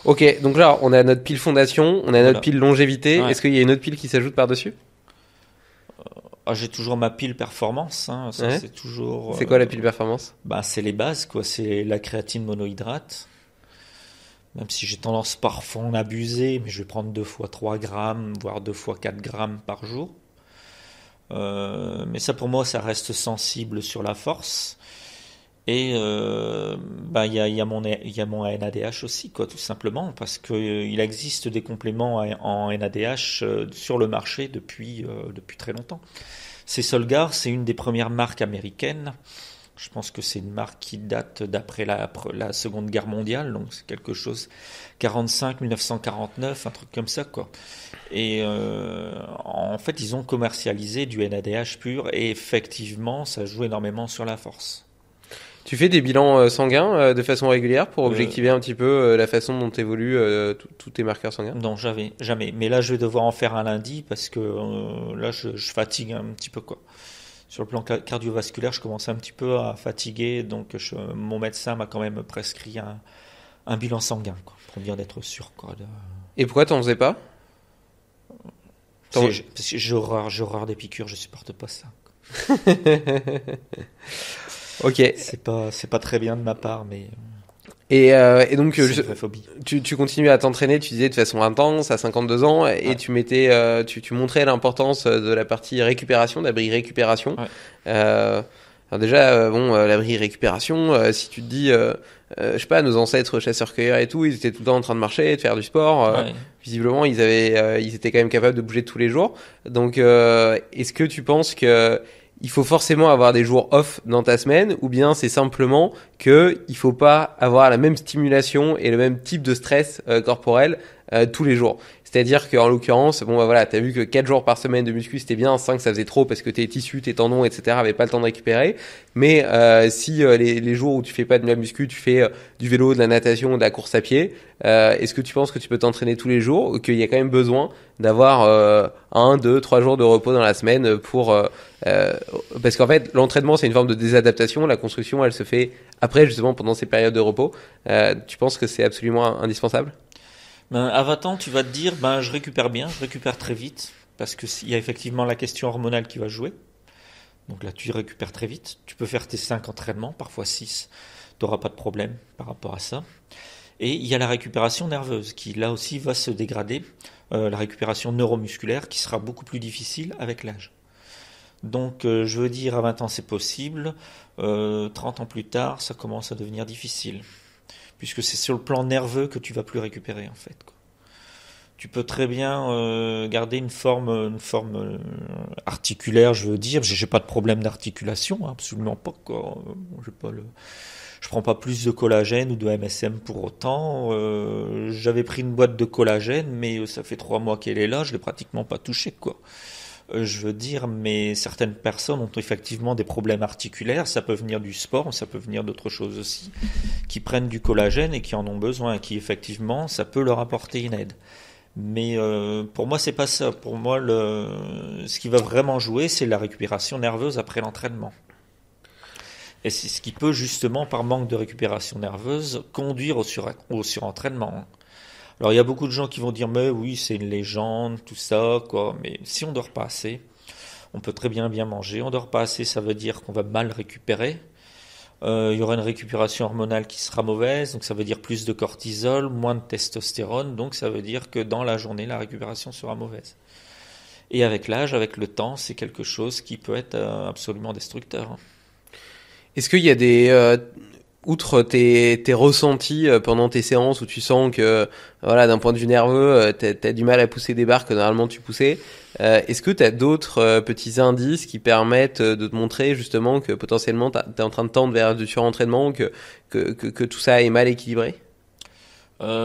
Ok, donc là, on a notre pile fondation, on a notre pile longévité. Ouais. Est-ce qu'il y a une autre pile qui s'ajoute par-dessus? J'ai toujours ma pile performance. Hein. Ça, c'est toujours. C'est quoi la pile performance? C'est les bases, quoi. C'est la créatine monohydrate. Même si j'ai tendance parfois à en abuser, mais je vais prendre 2 fois 3 grammes, voire 2 fois 4 grammes par jour. Mais ça, pour moi, ça reste sensible sur la force. Et il y a mon NADH aussi, quoi, tout simplement, parce que il existe des compléments en NADH sur le marché depuis très longtemps. C'est Solgar, c'est une des premières marques américaines. Je pense que c'est une marque qui date d'après la Seconde Guerre mondiale, donc c'est quelque chose 1949, un truc comme ça, quoi. Et en fait, ils ont commercialisé du NADH pur et effectivement, ça joue énormément sur la force. Tu fais des bilans sanguins de façon régulière pour objectiver un petit peu la façon dont évoluent tous tes marqueurs sanguins? Non, jamais. Mais là, je vais devoir en faire un lundi parce que là, je fatigue un petit peu, quoi. Sur le plan cardiovasculaire, je commence un petit peu à fatiguer, donc mon médecin m'a quand même prescrit un bilan sanguin, quoi, pour bien d'être sûr, quoi. Et pourquoi t'en faisais pas? Parce que j'ai horreur des piqûres, je supporte pas ça. Ok. C'est pas très bien de ma part, mais Et donc c'est une vraie phobie. tu continues à t'entraîner, tu disais de façon intense à 52 ans, et Ouais. tu montrais l'importance de la partie récupération, d'abri récupération. Ouais. Alors déjà, l'abri récupération, si tu te dis, je sais pas, nos ancêtres chasseurs-cueilleurs et tout, ils étaient tout le temps en train de marcher, de faire du sport. Ouais. Visiblement, ils étaient quand même capables de bouger tous les jours. Donc, est-ce que tu penses que il faut forcément avoir des jours off dans ta semaine, ou bien c'est simplement que il faut pas avoir la même stimulation et le même type de stress corporel tous les jours? C'est-à-dire qu'en l'occurrence, t'as vu que 4 jours par semaine de muscu c'était bien, 5 ça faisait trop parce que tes tissus, tes tendons, etc. avaient pas le temps de récupérer. Mais si les jours où tu fais pas de la muscu, tu fais du vélo, de la natation, de la course à pied, est-ce que tu penses que tu peux t'entraîner tous les jours, ou qu'il y a quand même besoin d'avoir 1, 2, 3 jours de repos dans la semaine pour parce qu'en fait l'entraînement c'est une forme de désadaptation, la construction elle se fait après, justement pendant ces périodes de repos. Tu penses que c'est absolument indispensable? À 20 ans, tu vas te dire, je récupère bien, je récupère très vite, parce que il y a effectivement la question hormonale qui va jouer. Donc là, tu récupères très vite. Tu peux faire tes 5 entraînements, parfois 6. Tu n'auras pas de problème par rapport à ça. Et il y a la récupération nerveuse qui, là aussi, va se dégrader. La récupération neuromusculaire qui sera beaucoup plus difficile avec l'âge. Donc, je veux dire, à 20 ans, c'est possible. 30 ans plus tard, ça commence à devenir difficile. Puisque c'est sur le plan nerveux que tu vas plus récupérer, en fait, quoi. Tu peux très bien garder une forme articulaire, je veux dire. J'ai pas de problème d'articulation, hein, absolument pas, quoi. Je prends pas plus de collagène ou de MSM pour autant. J'avais pris une boîte de collagène, mais ça fait 3 mois qu'elle est là, je l'ai pratiquement pas touchée, quoi. Je veux dire, mais certaines personnes ont effectivement des problèmes articulaires, ça peut venir du sport, ça peut venir d'autres choses aussi, qui prennent du collagène et qui en ont besoin, et qui effectivement, ça peut leur apporter une aide. Mais pour moi, c'est pas ça. Pour moi, ce qui va vraiment jouer, c'est la récupération nerveuse après l'entraînement. Et c'est ce qui peut justement, par manque de récupération nerveuse, conduire au surentraînement. Alors il y a beaucoup de gens qui vont dire mais oui c'est une légende tout ça quoi, mais si on dort pas assez, on peut très bien manger. On dort pas assez, ça veut dire qu'on va mal récupérer. Il y aura une récupération hormonale qui sera mauvaise, donc ça veut dire plus de cortisol, moins de testostérone, donc ça veut dire que dans la journée la récupération sera mauvaise. Et avec l'âge, avec le temps, c'est quelque chose qui peut être absolument destructeur. Est-ce qu'il y a outre tes ressentis pendant tes séances où tu sens que, d'un point de vue nerveux, t'as du mal à pousser des barres que normalement tu poussais, est-ce que t'as d'autres petits indices qui permettent de te montrer justement que potentiellement t'es en train de tendre vers du surentraînement, que tout ça est mal équilibré?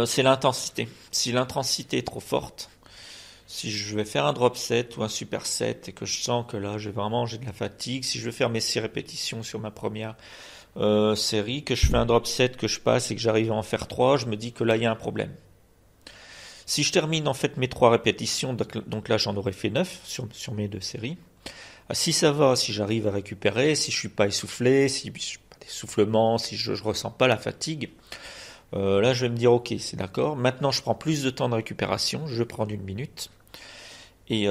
C'est l'intensité. Si l'intensité est trop forte, si je vais faire un drop set ou un super set et que je sens que là j'ai de la fatigue, si je vais faire mes 6 répétitions sur ma première série, que je fais un drop set, que je passe et que j'arrive à en faire 3, je me dis que là il y a un problème. Si je termine en fait mes 3 répétitions, donc là j'en aurais fait 9 sur mes 2 séries, si ça va, si j'arrive à récupérer, si je suis pas essoufflé, si je suis pas d'essoufflement, si je ressens pas la fatigue, là je vais me dire ok c'est d'accord, maintenant je prends plus de temps de récupération, je vais prendre 1 minute, et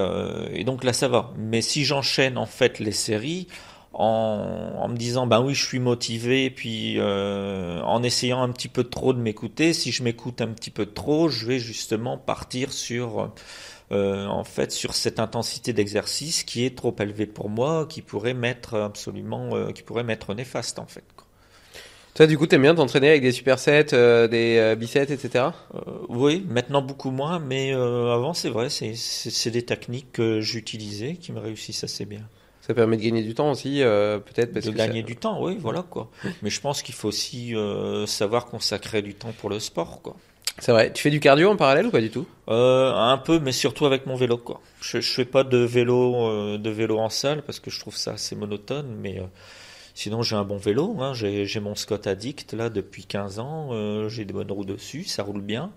donc là ça va. Mais si j'enchaîne en fait les séries, en me disant oui je suis motivé, puis en essayant un petit peu trop de m'écouter, si je m'écoute un petit peu trop, je vais justement partir sur sur cette intensité d'exercice qui est trop élevée pour moi, qui pourrait m'être néfaste en fait. Toi du coup t'aimes bien t'entraîner avec des supersets, des biceps, etc. Oui, maintenant beaucoup moins, mais avant c'est vrai, c'est des techniques que j'utilisais qui me réussissent assez bien. Ça permet de gagner du temps aussi, peut-être parce de que gagner du temps, oui, voilà quoi. Mais je pense qu'il faut aussi savoir consacrer du temps pour le sport, quoi. C'est vrai. Tu fais du cardio en parallèle ou pas du tout? Un peu, mais surtout avec mon vélo, quoi. Je fais pas de vélo en salle parce que je trouve ça assez monotone, mais Sinon, j'ai un bon vélo, hein. J'ai mon Scott Addict là depuis 15 ans. J'ai des bonnes roues dessus, ça roule bien.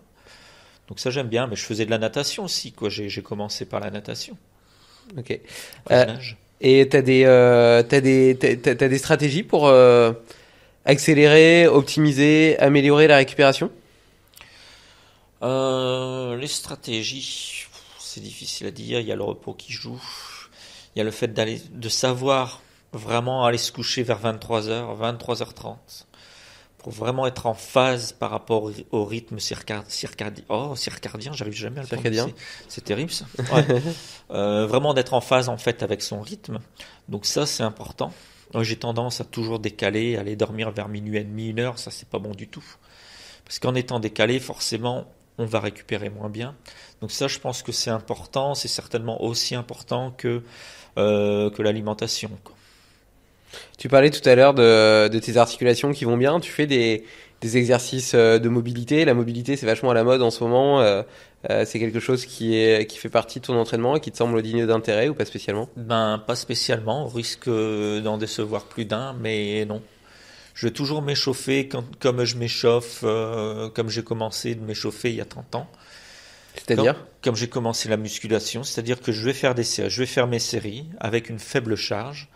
Donc ça, j'aime bien. Mais je faisais de la natation aussi, quoi. J'ai commencé par la natation. Ok. Après, je nage. Et t'as des stratégies pour accélérer, optimiser, améliorer la récupération? Les stratégies, c'est difficile à dire. Il y a le repos qui joue. Il y a le fait de savoir vraiment aller se coucher vers 23h, 23h30, pour vraiment être en phase par rapport au rythme circadien. Oh, circadien, j'arrive jamais à le prononcer. C'est terrible ça. Ouais. Vraiment d'être en phase en fait avec son rythme. Donc ça, c'est important. J'ai tendance à toujours décaler, aller dormir vers minuit et demi, 1h. Ça, c'est pas bon du tout. Parce qu'en étant décalé, forcément, on va récupérer moins bien. Donc ça, je pense que c'est important. C'est certainement aussi important que l'alimentation, quoi. Tu parlais tout à l'heure de tes articulations qui vont bien. Tu fais des exercices de mobilité. La mobilité, c'est vachement à la mode en ce moment. C'est quelque chose qui fait partie de ton entraînement et qui te semble digne d'intérêt ou pas spécialement? Ben, pas spécialement. On risque d'en décevoir plus d'un, mais non. Je vais toujours m'échauffer comme je m'échauffe, comme j'ai commencé de m'échauffer il y a 30 ans. C'est-à-dire? Comme j'ai commencé la musculation, c'est-à-dire que je vais faire mes séries avec une faible charge,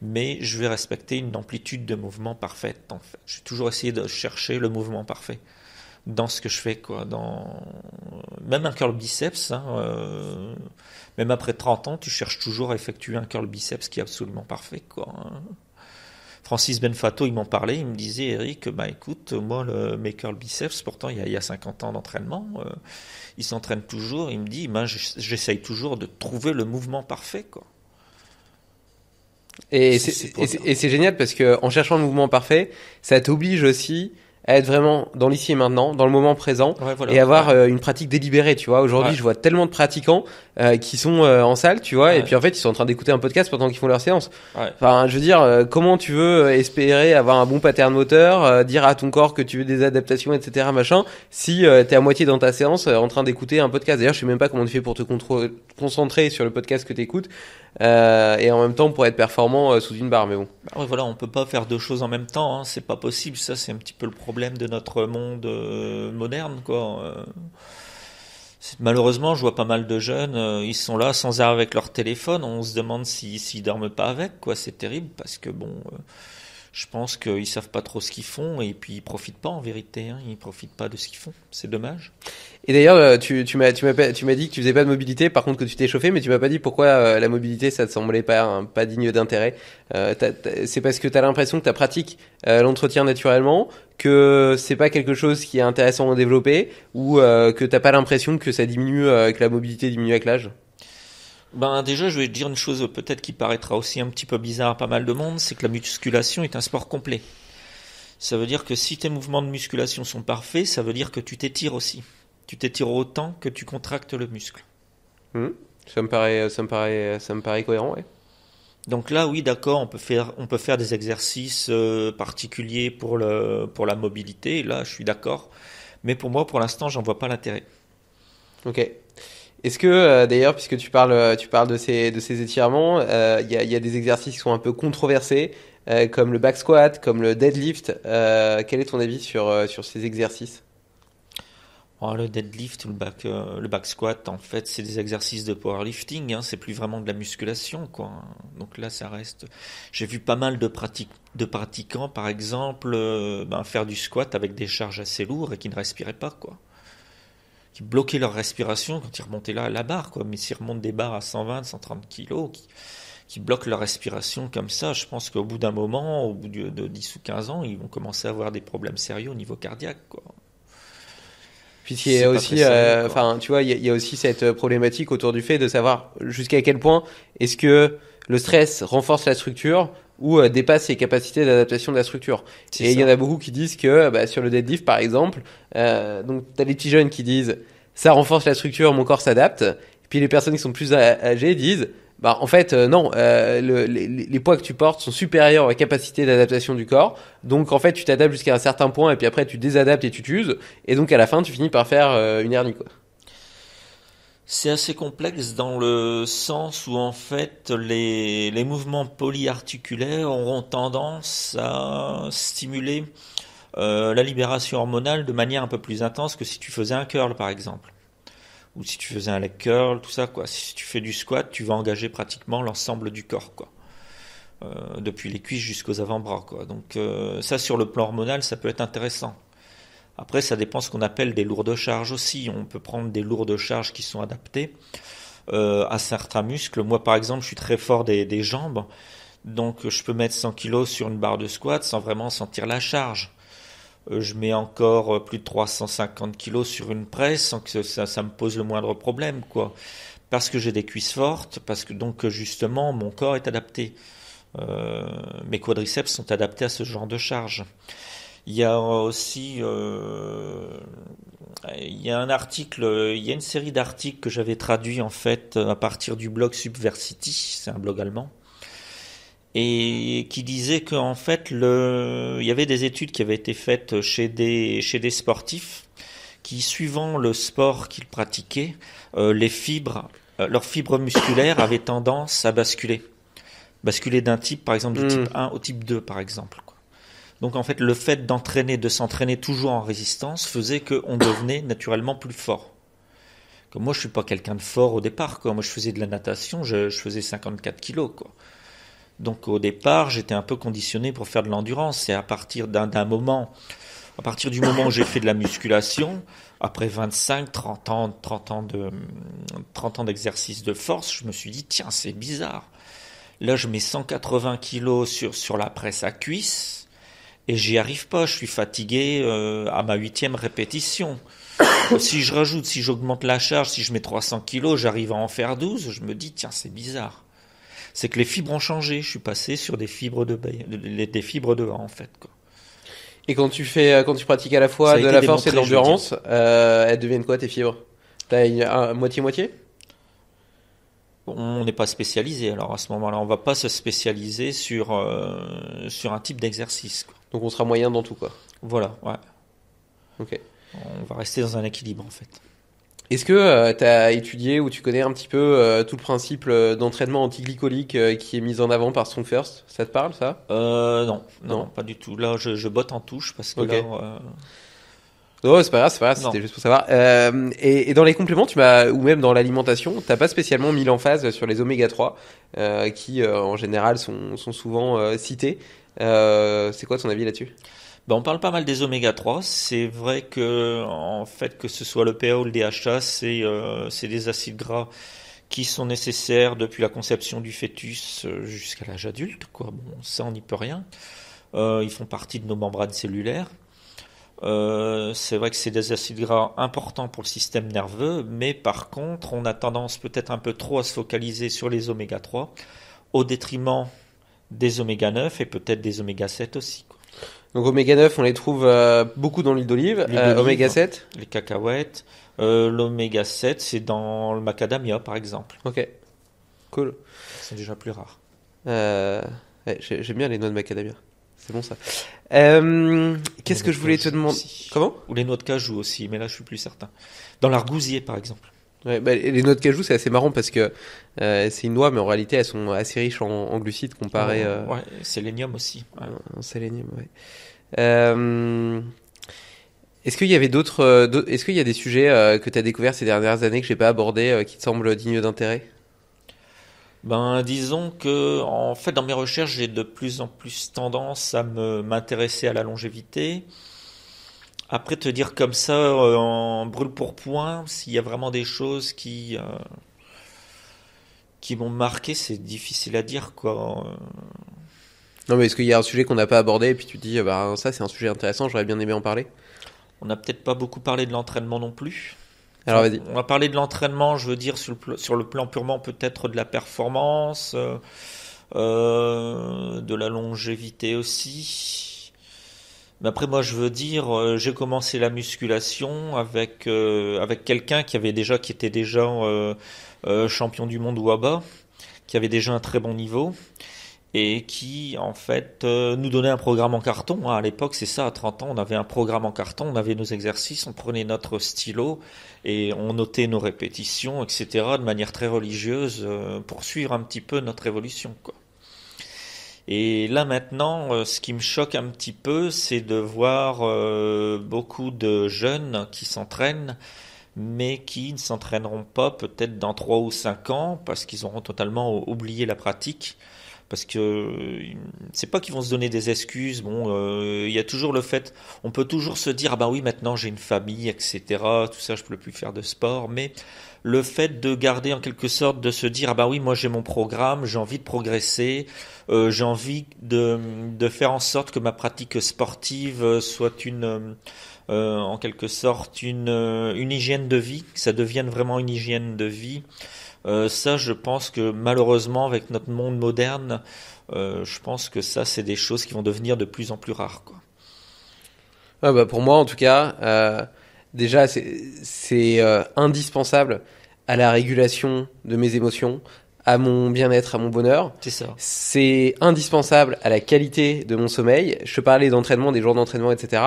mais je vais respecter une amplitude de mouvement parfaite. En fait, j'ai toujours essayé de chercher le mouvement parfait dans ce que je fais, quoi. Même un curl biceps, hein, même après 30 ans, tu cherches toujours à effectuer un curl biceps qui est absolument parfait, quoi. Francis Benfato, il m'en parlait, il me disait, Eric, bah écoute, moi, mes curl biceps, pourtant il y a 50 ans d'entraînement, il s'entraîne toujours, il me dit, ben, j'essaye toujours de trouver le mouvement parfait, quoi. Et c'est génial parce que en cherchant le mouvement parfait, ça t'oblige aussi à être vraiment dans l'ici et maintenant, dans le moment présent, ouais, voilà, et avoir une pratique délibérée, tu vois. Aujourd'hui, je vois tellement de pratiquants qui sont en salle, tu vois, et puis en fait, ils sont en train d'écouter un podcast pendant qu'ils font leur séance. Enfin, je veux dire, comment tu veux espérer avoir un bon pattern moteur, dire à ton corps que tu veux des adaptations, etc., machin, si t'es à moitié dans ta séance en train d'écouter un podcast. D'ailleurs, je sais même pas comment tu fais pour te concentrer sur le podcast que t'écoutes. Et en même temps pour être performant sous une barre, mais bon. Bah ouais, voilà, on peut pas faire deux choses en même temps, hein, c'est pas possible. Ça, c'est un petit peu le problème de notre monde moderne, quoi. Malheureusement, je vois pas mal de jeunes, ils sont là sans arrêt avec leur téléphone. On se demande s'ils dorment pas avec, quoi. C'est terrible parce que bon, je pense qu'ils savent pas trop ce qu'ils font et puis ils profitent pas en vérité. Hein, ils profitent pas de ce qu'ils font. C'est dommage. Et d'ailleurs, tu m'as dit que tu faisais pas de mobilité, par contre que tu t'es chauffé, mais tu m'as pas dit pourquoi la mobilité ça te semblait pas digne d'intérêt. C'est parce que t'as l'impression que ta pratique l'entretien naturellement, que c'est pas quelque chose qui est intéressant à développer, ou que t'as pas l'impression que ça diminue, que la mobilité diminue avec l'âge. Ben déjà, je vais te dire une chose peut-être qui paraîtra aussi un petit peu bizarre à pas mal de monde, c'est que la musculation est un sport complet. Ça veut dire que si tes mouvements de musculation sont parfaits, ça veut dire que tu t'étires aussi. Tu t'étires autant que tu contractes le muscle. Ça me paraît cohérent, ouais. Donc là, oui, d'accord, on peut faire des exercices particuliers pour la mobilité. Là, je suis d'accord. Mais pour moi, pour l'instant, j'en vois pas l'intérêt. Ok. Est-ce que d'ailleurs, puisque tu parles de ces étirements, il y a des exercices qui sont un peu controversés, comme le back squat, comme le deadlift. Quel est ton avis sur ces exercices? Le deadlift ou le back squat, en fait, c'est des exercices de powerlifting, hein, c'est plus vraiment de la musculation, quoi. Donc là, ça reste. J'ai vu pas mal de pratiquants, par exemple, faire du squat avec des charges assez lourdes et qui ne respiraient pas, quoi. Qui bloquaient leur respiration quand ils remontaient là à la barre, quoi. Mais s'ils remontent des barres à 120, 130 kilos, qui bloquent leur respiration comme ça, je pense qu'au bout d'un moment, au bout de 10 ou 15 ans, ils vont commencer à avoir des problèmes sérieux au niveau cardiaque, quoi. Puisqu'il y a aussi, tu vois, il y a aussi cette problématique autour du fait de savoir jusqu'à quel point est-ce que le stress renforce la structure ou dépasse les capacités d'adaptation de la structure. Et il y en a beaucoup qui disent que sur le deadlift, par exemple, donc t'as les petits jeunes qui disent ça renforce la structure, mon corps s'adapte. Et puis les personnes qui sont plus âgées disent en fait non, les poids que tu portes sont supérieurs aux capacités d'adaptation du corps, donc en fait tu t'adaptes jusqu'à un certain point et puis après tu désadaptes et tu t'uses, et donc à la fin tu finis par faire une hernie, quoi. C'est assez complexe dans le sens où en fait les mouvements polyarticulaires auront tendance à stimuler la libération hormonale de manière un peu plus intense que si tu faisais un curl par exemple. Ou si tu faisais un leg curl, tout ça quoi. Si tu fais du squat, tu vas engager pratiquement l'ensemble du corps quoi. Depuis les cuisses jusqu'aux avant-bras quoi. Donc ça sur le plan hormonal, ça peut être intéressant. Après, ça dépend ce qu'on appelle des lourdes charges aussi. On peut prendre des lourdes charges qui sont adaptées à certains muscles. Moi, par exemple, je suis très fort des jambes. Donc, je peux mettre 100 kg sur une barre de squat sans vraiment sentir la charge. Je mets encore plus de 350 kg sur une presse sans que ça me pose le moindre problème, quoi. Parce que j'ai des cuisses fortes, parce que donc justement, mon corps est adapté. Mes quadriceps sont adaptés à ce genre de charge. Il y a aussi il y a un article, il y a une série d'articles que j'avais traduits en fait à partir du blog Subversity, c'est un blog allemand, et qui disait qu'en fait il y avait des études qui avaient été faites chez des sportifs qui, suivant le sport qu'ils pratiquaient, leurs fibres musculaires avaient tendance à basculer d'un type, par exemple du type 1 au type 2 par exemple. Donc en fait, le fait de s'entraîner toujours en résistance faisait qu'on devenait naturellement plus fort. Comme moi, je suis pas quelqu'un de fort au départ, quoi. Moi, je faisais de la natation, je faisais 54 kilos, quoi. Donc au départ, j'étais un peu conditionné pour faire de l'endurance. C'est à partir du moment où j'ai fait de la musculation, après 25, 30 ans d'exercice de force, je me suis dit, tiens, c'est bizarre. Là, je mets 180 kilos sur la presse à cuisse. Et j'y arrive pas, je suis fatigué à ma 8e répétition. Si j'augmente la charge, si je mets 300 kilos, j'arrive à en faire 12, je me dis, tiens, c'est bizarre. C'est que les fibres ont changé, je suis passé sur des fibres de bas, en fait, quoi. Et quand tu pratiques à la fois de la force et de l'endurance, elles deviennent quoi tes fibres? T'as une moitié-moitié? On n'est pas spécialisé, alors à ce moment-là, on va pas se spécialiser sur un type d'exercice, quoi. Donc on sera moyen dans tout, quoi. Voilà, ouais. Ok. On va rester dans un équilibre, en fait. Est-ce que tu as étudié ou tu connais un petit peu tout le principe d'entraînement antiglycolique qui est mis en avant par Strong First? Ça te parle, ça? Non, pas du tout. Là, je botte en touche parce que okay. là... Non, c'est pas grave, c'était juste pour savoir. Et dans les compléments, ou même dans l'alimentation, t'as pas spécialement mis l'emphase sur les oméga 3, qui en général sont souvent cités. C'est quoi ton avis là-dessus? On parle pas mal des oméga 3. C'est vrai que, en fait, que ce soit le PA ou le DHA, c'est des acides gras qui sont nécessaires depuis la conception du fœtus jusqu'à l'âge adulte, quoi. Bon, ça, on n'y peut rien. Ils font partie de nos membranes cellulaires. C'est vrai que c'est des acides gras importants pour le système nerveux, mais par contre, on a tendance peut-être un peu trop à se focaliser sur les oméga 3 au détriment des oméga 9 et peut-être des oméga 7 aussi, quoi. Donc oméga 9, on les trouve beaucoup dans l'huile d'olive. Oméga 7, les cacahuètes. L'oméga 7, c'est dans le macadamia, par exemple. Ok, cool. C'est déjà plus rare. Ouais, j'aime bien les noix de macadamia. C'est bon ça. Qu'est-ce que je voulais te demander? Comment? Ou les noix de cajou aussi, mais là je suis plus certain. Dans l'argousier, par exemple. Ouais, les noix de cajou, c'est assez marrant parce que c'est une noix, mais en réalité, elles sont assez riches en glucides comparé. Ouais, sélénium aussi. Ouais. En sélénium, ouais. Est-ce qu'il y avait est-ce qu'il y a des sujets que tu as découverts ces dernières années que j'ai pas abordés qui te semblent dignes d'intérêt? Disons que, en fait, dans mes recherches, j'ai de plus en plus tendance à m'intéresser à la longévité. Après, te dire comme ça, en brûle pour point, s'il y a vraiment des choses qui m'ont marqué, c'est difficile à dire, quoi. Non, mais est-ce qu'il y a un sujet qu'on n'a pas abordé et puis tu te dis, ça c'est un sujet intéressant, j'aurais bien aimé en parler? On n'a peut-être pas beaucoup parlé de l'entraînement non plus. Alors vas-y. On va parler de l'entraînement, je veux dire, sur le plan purement peut-être de la performance, de la longévité aussi. Mais après, moi, je veux dire, j'ai commencé la musculation avec quelqu'un qui était déjà champion du monde WABA, qui avait déjà un très bon niveau. et qui en fait nous donnait un programme en carton. À l'époque, c'est ça, à 30 ans, on avait un programme en carton, on avait nos exercices, on prenait notre stylo et on notait nos répétitions, etc. de manière très religieuse pour suivre un petit peu notre évolution, quoi. Et là maintenant, ce qui me choque un petit peu, c'est de voir beaucoup de jeunes qui s'entraînent, mais qui ne s'entraîneront pas peut-être dans 3 ou 5 ans parce qu'ils auront totalement oublié la pratique. Parce que c'est pas qu'ils vont se donner des excuses. Bon, il y a toujours le fait, on peut toujours se dire ah bah oui maintenant j'ai une famille, etc. Tout ça, je peux plus faire de sport. Mais le fait de garder en quelque sorte de se dire ah bah oui moi j'ai mon programme, j'ai envie de progresser, j'ai envie de faire en sorte que ma pratique sportive soit en quelque sorte une hygiène de vie, que ça devienne vraiment une hygiène de vie. Ça, je pense que malheureusement, avec notre monde moderne, je pense que ça, c'est des choses qui vont devenir de plus en plus rares, quoi. Ah bah pour moi, en tout cas, déjà, c'est indispensable à la régulation de mes émotions, à mon bien-être, à mon bonheur. C'est ça. C'est indispensable à la qualité de mon sommeil. Je te parlais d'entraînement, des jours d'entraînement, etc.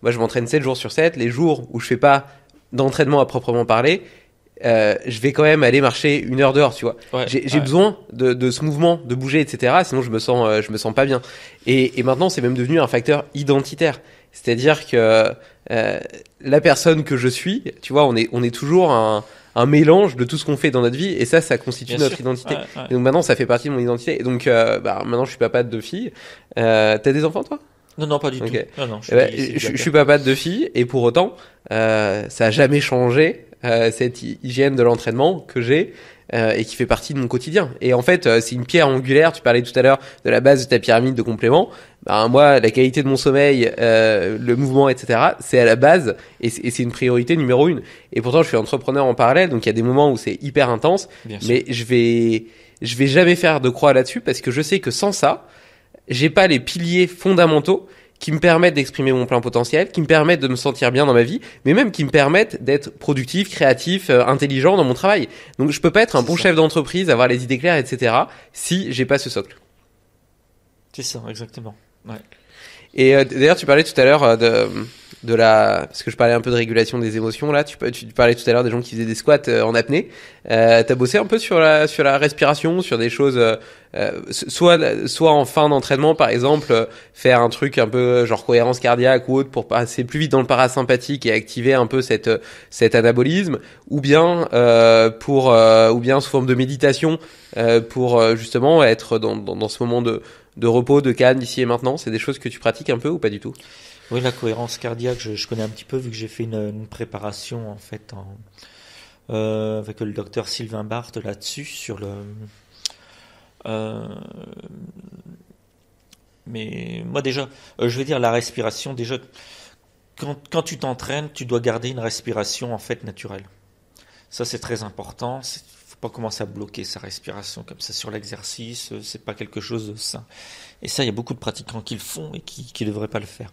Moi, je m'entraîne 7 jours sur 7. Les jours où je fais pas d'entraînement à proprement parler, je vais quand même aller marcher 1 heure dehors, tu vois. Ouais, J'ai besoin de ce mouvement, de bouger, etc. Sinon, je me sens pas bien. Et maintenant, c'est même devenu un facteur identitaire. C'est-à-dire que la personne que je suis, tu vois, on est toujours un mélange de tout ce qu'on fait dans notre vie, et ça constitue bien notre sûr. identité. Ouais. Et donc maintenant, ça fait partie de mon identité. Et donc, maintenant, je suis papa de 2 filles. T'as des enfants, toi? Non, pas du Ok. tout. Non, Je suis papa de 2 filles, et pour autant, ça a jamais changé cette hygiène de l'entraînement que j'ai et qui fait partie de mon quotidien. Et en fait, c'est une pierre angulaire. Tu parlais tout à l'heure de la base de ta pyramide de compléments. Moi, la qualité de mon sommeil, le mouvement, etc., c'est à la base et c'est une priorité numéro 1. Et pourtant, je suis entrepreneur en parallèle, donc il y a des moments où c'est hyper intense, Bien sûr. mais je vais jamais faire de croix là-dessus parce que je sais que sans ça, j'ai pas les piliers fondamentaux qui me permettent d'exprimer mon plein potentiel, qui me permettent de me sentir bien dans ma vie, mais même qui me permettent d'être productif, créatif, intelligent dans mon travail. Donc je peux pas être un bon chef d'entreprise, avoir les idées claires, etc. si j'ai pas ce socle. C'est ça, exactement. Ouais. Et d'ailleurs, tu parlais tout à l'heure de la, parce que je parlais un peu de régulation des émotions là. Tu parlais tout à l'heure des gens qui faisaient des squats en apnée. T'as bossé un peu sur la respiration, sur des choses, soit en fin d'entraînement par exemple, faire un truc un peu genre cohérence cardiaque ou autre pour passer plus vite dans le parasympathique et activer un peu cet anabolisme, ou bien sous forme de méditation pour justement être dans ce moment de repos, de calme ici et maintenant. C'est des choses que tu pratiques un peu ou pas du tout? Oui, la cohérence cardiaque, je connais un petit peu vu que j'ai fait une préparation en fait avec le docteur Sylvain Barthes là-dessus sur le. Mais moi déjà, je veux dire la respiration déjà. Quand tu t'entraînes, tu dois garder une respiration en fait naturelle. Ça c'est très important. Faut pas commencer à bloquer sa respiration comme ça sur l'exercice. C'est pas quelque chose de sain. Et ça, il y a beaucoup de pratiquants qui le font et qui devraient pas le faire.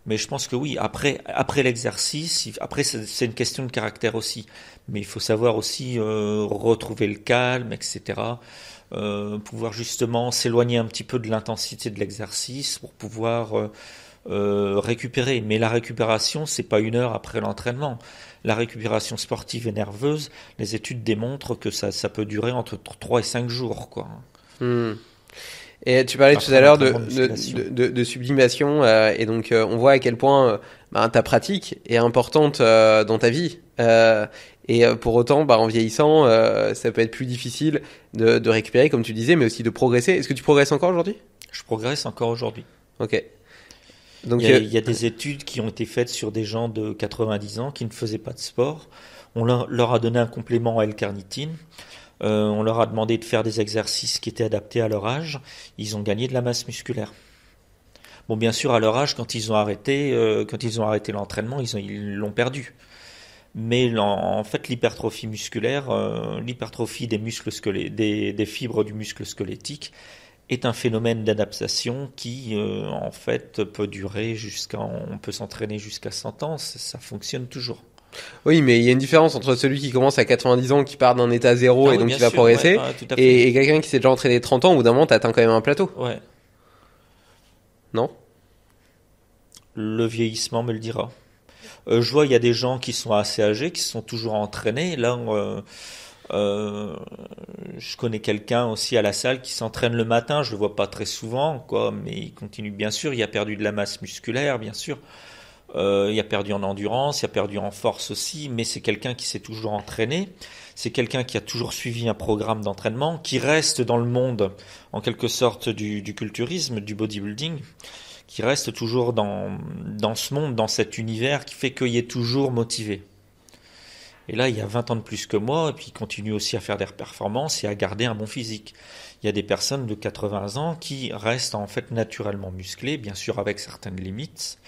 Mais je pense que oui, après l'exercice, après c'est une question de caractère aussi. Mais il faut savoir aussi retrouver le calme, etc. Pouvoir justement s'éloigner un petit peu de l'intensité de l'exercice pour pouvoir récupérer. Mais la récupération, c'est pas 1 heure après l'entraînement. La récupération sportive et nerveuse, les études démontrent que ça peut durer entre 3 et 5 jours, quoi. Et tu parlais Après tout à l'heure de de sublimation, et donc on voit à quel point ta pratique est importante dans ta vie. Et pour autant, en vieillissant, ça peut être plus difficile de récupérer, comme tu disais, mais aussi de progresser. Est-ce que tu progresses encore aujourd'hui? Je progresse encore aujourd'hui. Ok. Donc il y a des études qui ont été faites sur des gens de 90 ans qui ne faisaient pas de sport. On leur a donné un complément à L-carnitine. On leur a demandé de faire des exercices qui étaient adaptés à leur âge. Ils ont gagné de la masse musculaire. Bon, bien sûr, à leur âge, quand ils ont arrêté l'entraînement, ils l'ont perdu. Mais en fait, l'hypertrophie musculaire, l'hypertrophie des muscles des fibres du muscle squelettique est un phénomène d'adaptation qui, en fait, peut durer on peut s'entraîner jusqu'à 100 ans. Ça fonctionne toujours. Oui, mais il y a une différence entre celui qui commence à 90 ans, qui part d'un état zéro et donc qui va progresser, tout à fait. et quelqu'un qui s'est déjà entraîné 30 ans, au bout d'un moment, t'atteins quand même un plateau. Ouais. Non? Le vieillissement me le dira. Je vois, il y a des gens qui sont assez âgés, qui sont toujours entraînés. Là, je connais quelqu'un aussi à la salle qui s'entraîne le matin. Je le vois pas très souvent, quoi, mais il continue. Bien sûr, il a perdu de la masse musculaire, bien sûr. Il a perdu en endurance, il a perdu en force aussi, mais c'est quelqu'un qui s'est toujours entraîné. C'est quelqu'un qui a toujours suivi un programme d'entraînement, qui reste dans le monde, en quelque sorte, du culturisme, du bodybuilding, qui reste toujours dans ce monde, dans cet univers, qui fait qu'il est toujours motivé. Et là, il y a 20 ans de plus que moi, et puis il continue aussi à faire des performances et à garder un bon physique. Il y a des personnes de 80 ans qui restent en fait naturellement musclées, bien sûr avec certaines limites,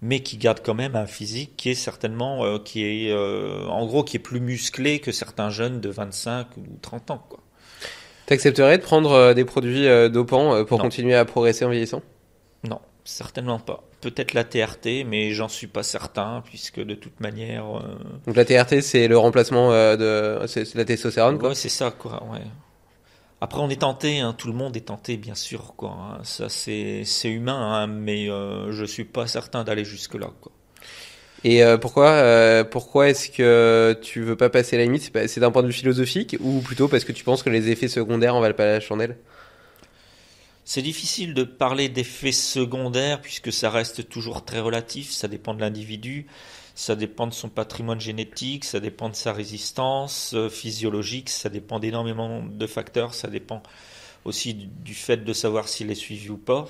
mais qui gardent quand même un physique qui est certainement, en gros, qui est plus musclé que certains jeunes de 25 ou 30 ans, quoi. T'accepterais de prendre des produits dopants pour Non. continuer à progresser en vieillissant? Non, certainement pas. Peut-être la TRT, mais j'en suis pas certain, puisque de toute manière... Donc la TRT, c'est le remplacement c'est la testostérone, quoi. Ouais, c'est ça, quoi, ouais. Après, on est tenté, hein, tout le monde est tenté, bien sûr, quoi, hein. Ça, c'est humain, hein, mais je suis pas certain d'aller jusque-là, quoi. Et pourquoi est-ce que tu veux pas passer la limite? C'est d'un point de vue philosophique ou plutôt parce que tu penses que les effets secondaires en valent pas la chandelle? C'est difficile de parler d'effets secondaires puisque ça reste toujours très relatif, ça dépend de l'individu, ça dépend de son patrimoine génétique, ça dépend de sa résistance physiologique, ça dépend d'énormément de facteurs, ça dépend aussi du fait de savoir s'il est suivi ou pas.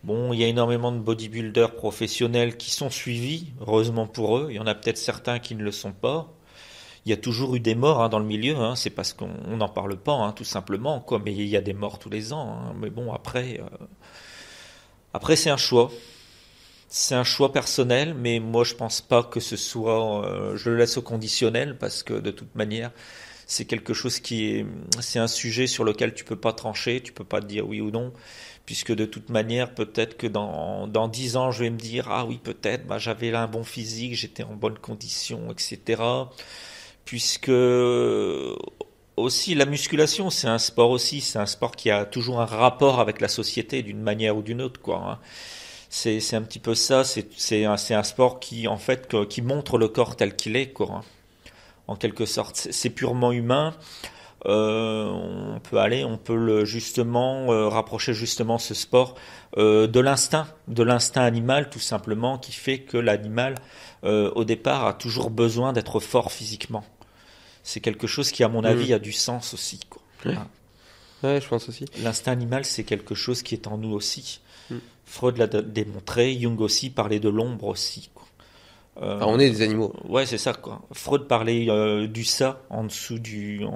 Bon, il y a énormément de bodybuilders professionnels qui sont suivis, heureusement pour eux, il y en a peut-être certains qui ne le sont pas. Il y a toujours eu des morts, hein, dans le milieu, hein, c'est parce qu'on n'en parle pas, hein, tout simplement, quoi. Mais il y a des morts tous les ans, hein. Mais bon, après c'est un choix. C'est un choix personnel, mais moi je pense pas que ce soit, je le laisse au conditionnel parce que de toute manière, c'est quelque chose c'est un sujet sur lequel tu peux pas trancher, tu peux pas te dire oui ou non, puisque de toute manière, peut-être que dans 10 ans, je vais me dire, ah oui, peut-être, bah, j'avais là un bon physique, j'étais en bonne condition, etc. Puisque aussi la musculation, c'est un sport aussi, c'est un sport qui a toujours un rapport avec la société d'une manière ou d'une autre, quoi, hein. C'est un petit peu ça, c'est un sport qui en fait qui montre le corps tel qu'il est, quoi, hein, en quelque sorte. C'est purement humain. On peut justement rapprocher justement ce sport de l'instinct animal, tout simplement, qui fait que l'animal au départ a toujours besoin d'être fort physiquement. C'est quelque chose qui, à mon avis, a du sens aussi, quoi. Ouais. Ouais, je pense aussi. L'instinct animal, c'est quelque chose qui est en nous aussi. Freud l'a démontré, Jung aussi parlait de l'ombre aussi, quoi. On est des animaux. Ouais, c'est ça, quoi. Freud parlait du ça en dessous du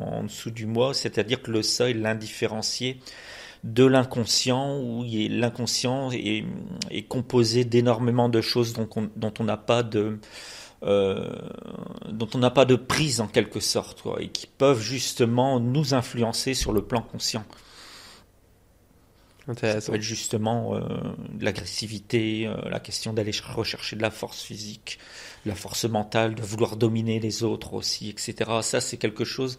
moi, c'est-à-dire que le ça, il l'indifférenciait de l'inconscient, où l'inconscient est composé d'énormément de choses dont on n'a pas de prise en quelque sorte, quoi, et qui peuvent justement nous influencer sur le plan conscient. Ça peut être justement de l'agressivité, la question d'aller rechercher de la force physique, de la force mentale, de vouloir dominer les autres aussi, etc. Ça, c'est quelque chose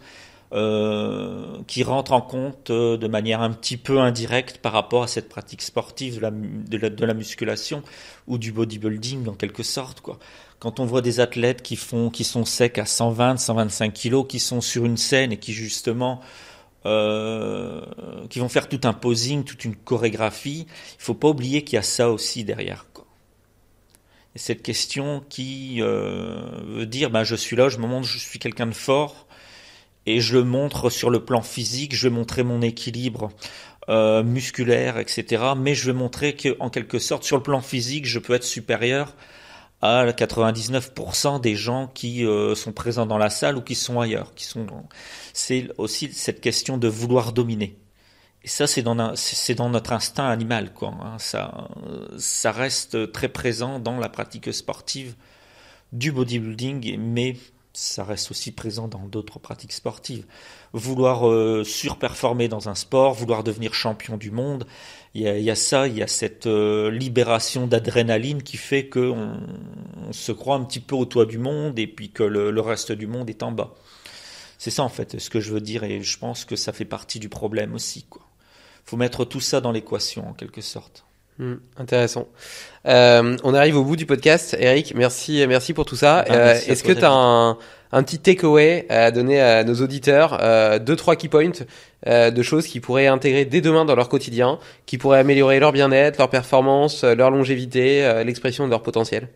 qui rentre en compte de manière un petit peu indirecte par rapport à cette pratique sportive de la musculation ou du bodybuilding en quelque sorte, quoi. Quand on voit des athlètes qui sont secs à 120, 125 kilos, qui sont sur une scène et qui justement qui vont faire tout un posing, toute une chorégraphie, il faut pas oublier qu'il y a ça aussi derrière, quoi. Et cette question qui veut dire, ben je suis là, je me montre, je suis quelqu'un de fort, et je le montre sur le plan physique, je vais montrer mon équilibre musculaire, etc. Mais je vais montrer qu'en quelque sorte, sur le plan physique, je peux être supérieur à 99% des gens qui sont présents dans la salle ou qui sont ailleurs. C'est aussi cette question de vouloir dominer. Et ça, c'est dans notre instinct animal, quoi, hein. Ça reste très présent dans la pratique sportive du bodybuilding, mais ça reste aussi présent dans d'autres pratiques sportives. Vouloir surperformer dans un sport, vouloir devenir champion du monde, il y a cette libération d'adrénaline qui fait qu'on se croit un petit peu au toit du monde et puis que le reste du monde est en bas. C'est ça en fait ce que je veux dire, et je pense que ça fait partie du problème aussi, quoi. Faut mettre tout ça dans l'équation en quelque sorte. Intéressant. On arrive au bout du podcast. Eric, merci pour tout ça. Merci est-ce que tu as un petit takeaway à donner à nos auditeurs, 2-3 key points de choses qu'ils pourraient intégrer dès demain dans leur quotidien, qui pourraient améliorer leur bien-être, leur performance, leur longévité, l'expression de leur potentiel?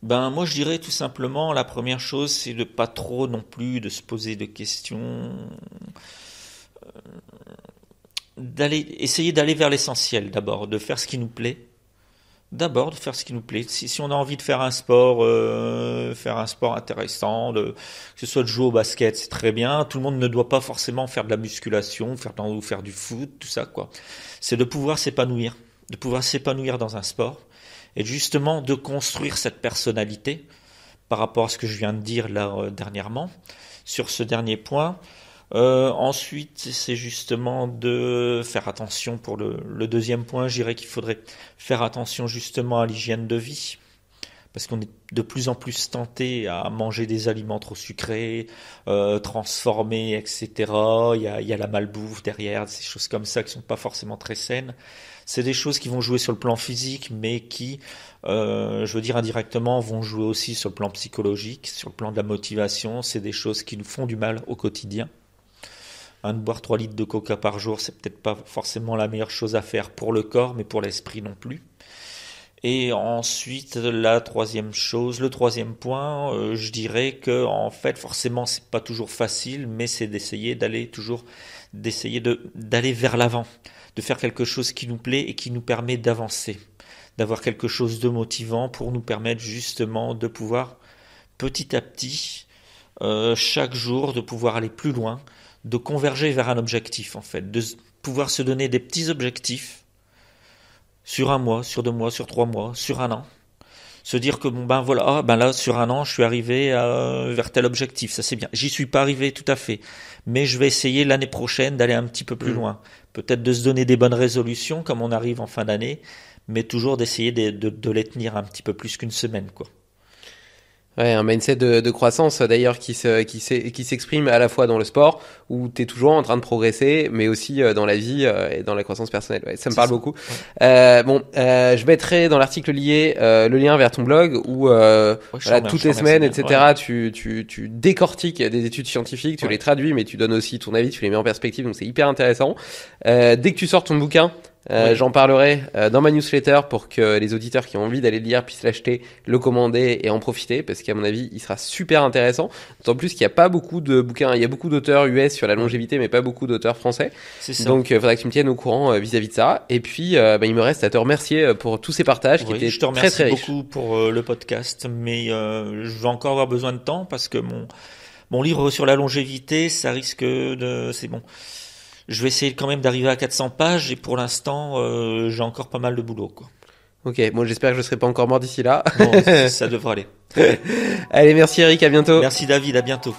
Moi je dirais tout simplement, la première chose, c'est de pas trop non plus de se poser de questions, essayer d'aller vers l'essentiel d'abord, de faire ce qui nous plaît. D'abord, de faire ce qui nous plaît. Si on a envie de faire un sport intéressant, que ce soit de jouer au basket, c'est très bien. Tout le monde ne doit pas forcément faire de la musculation, ou faire du foot, tout ça, quoi. C'est de pouvoir s'épanouir dans un sport, et justement de construire cette personnalité par rapport à ce que je viens de dire là dernièrement sur ce dernier point. Ensuite, c'est justement de faire attention pour le deuxième point. Je dirais qu'il faudrait faire attention justement à l'hygiène de vie, parce qu'on est de plus en plus tenté à manger des aliments trop sucrés, transformés, etc. Il y a la malbouffe derrière, ces choses comme ça qui sont pas forcément très saines. C'est des choses qui vont jouer sur le plan physique, mais qui, je veux dire indirectement, vont jouer aussi sur le plan psychologique, sur le plan de la motivation. C'est des choses qui nous font du mal au quotidien. De boire 3 litres de coca par jour, c'est peut-être pas forcément la meilleure chose à faire pour le corps, mais pour l'esprit non plus. Et ensuite, le troisième point, je dirais que en fait, forcément, c'est pas toujours facile, mais c'est d'essayer d'aller vers l'avant, de faire quelque chose qui nous plaît et qui nous permet d'avancer, d'avoir quelque chose de motivant pour nous permettre justement de pouvoir petit à petit, chaque jour, de pouvoir aller plus loin, de converger vers un objectif en fait, de pouvoir se donner des petits objectifs sur 1 mois, sur 2 mois, sur 3 mois, sur 1 an. Se dire que là sur 1 an je suis arrivé vers tel objectif, ça c'est bien. J'y suis pas arrivé tout à fait, mais je vais essayer l'année prochaine d'aller un petit peu plus loin. Peut-être de se donner des bonnes résolutions comme on arrive en fin d'année, mais toujours d'essayer de les tenir un petit peu plus qu'une semaine, quoi. Ouais, un mindset de croissance d'ailleurs qui s'exprime à la fois dans le sport où tu es toujours en train de progresser, mais aussi dans la vie et dans la croissance personnelle. Ouais, ça me parle beaucoup. Ouais. Je mettrai dans l'article lié le lien vers ton blog où toutes les semaines, etc. Tu décortiques des études scientifiques, tu les traduis, mais tu donnes aussi ton avis, tu les mets en perspective, donc c'est hyper intéressant. Dès que tu sors ton bouquin, j'en parlerai dans ma newsletter pour que les auditeurs qui ont envie d'aller le lire puissent l'acheter, le commander et en profiter, parce qu'à mon avis, il sera super intéressant. D'autant plus qu'il n'y a pas beaucoup de bouquins, il y a beaucoup d'auteurs US sur la longévité, mais pas beaucoup d'auteurs français. C'est ça. Donc, faudrait que tu me tiennes au courant vis-à-vis de ça. Et puis, il me reste à te remercier pour tous ces partages qui étaient très très riches. Je te remercie beaucoup pour le podcast, mais je vais encore avoir besoin de temps parce que mon livre sur la longévité, ça risque c'est bon. Je vais essayer quand même d'arriver à 400 pages et pour l'instant, j'ai encore pas mal de boulot, quoi. Ok, bon, j'espère que je serai pas encore mort d'ici là. Bon, ça devrait aller. Allez, merci Eric, à bientôt. Merci David, à bientôt.